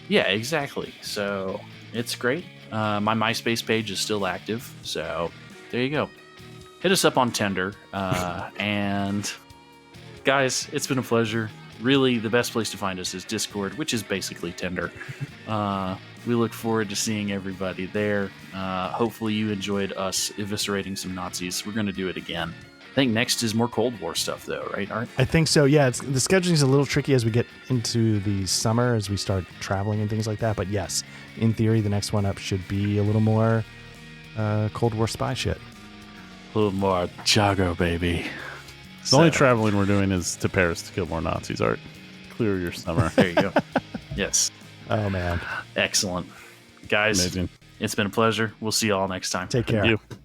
yeah, exactly. So it's great. My MySpace page is still active, so there you go. Hit us up on Tinder. And guys, it's been a pleasure. Really, the best place to find us is Discord, which is basically Tinder. We look forward to seeing everybody there. Hopefully you enjoyed us eviscerating some Nazis. We're going to do it again. I think next is more Cold War stuff, though, right, Art? I think so, yeah. The scheduling is a little tricky as we get into the summer, as we start traveling and things like that. But yes, in theory, the next one up should be a little more Cold War spy shit. A little more Jago, baby. The only traveling we're doing is to Paris to kill more Nazis, Art. Clear your summer. There you go. Yes. Oh, man. Excellent. Guys, amazing. It's been a pleasure. We'll see you all next time. Take care. Thank you.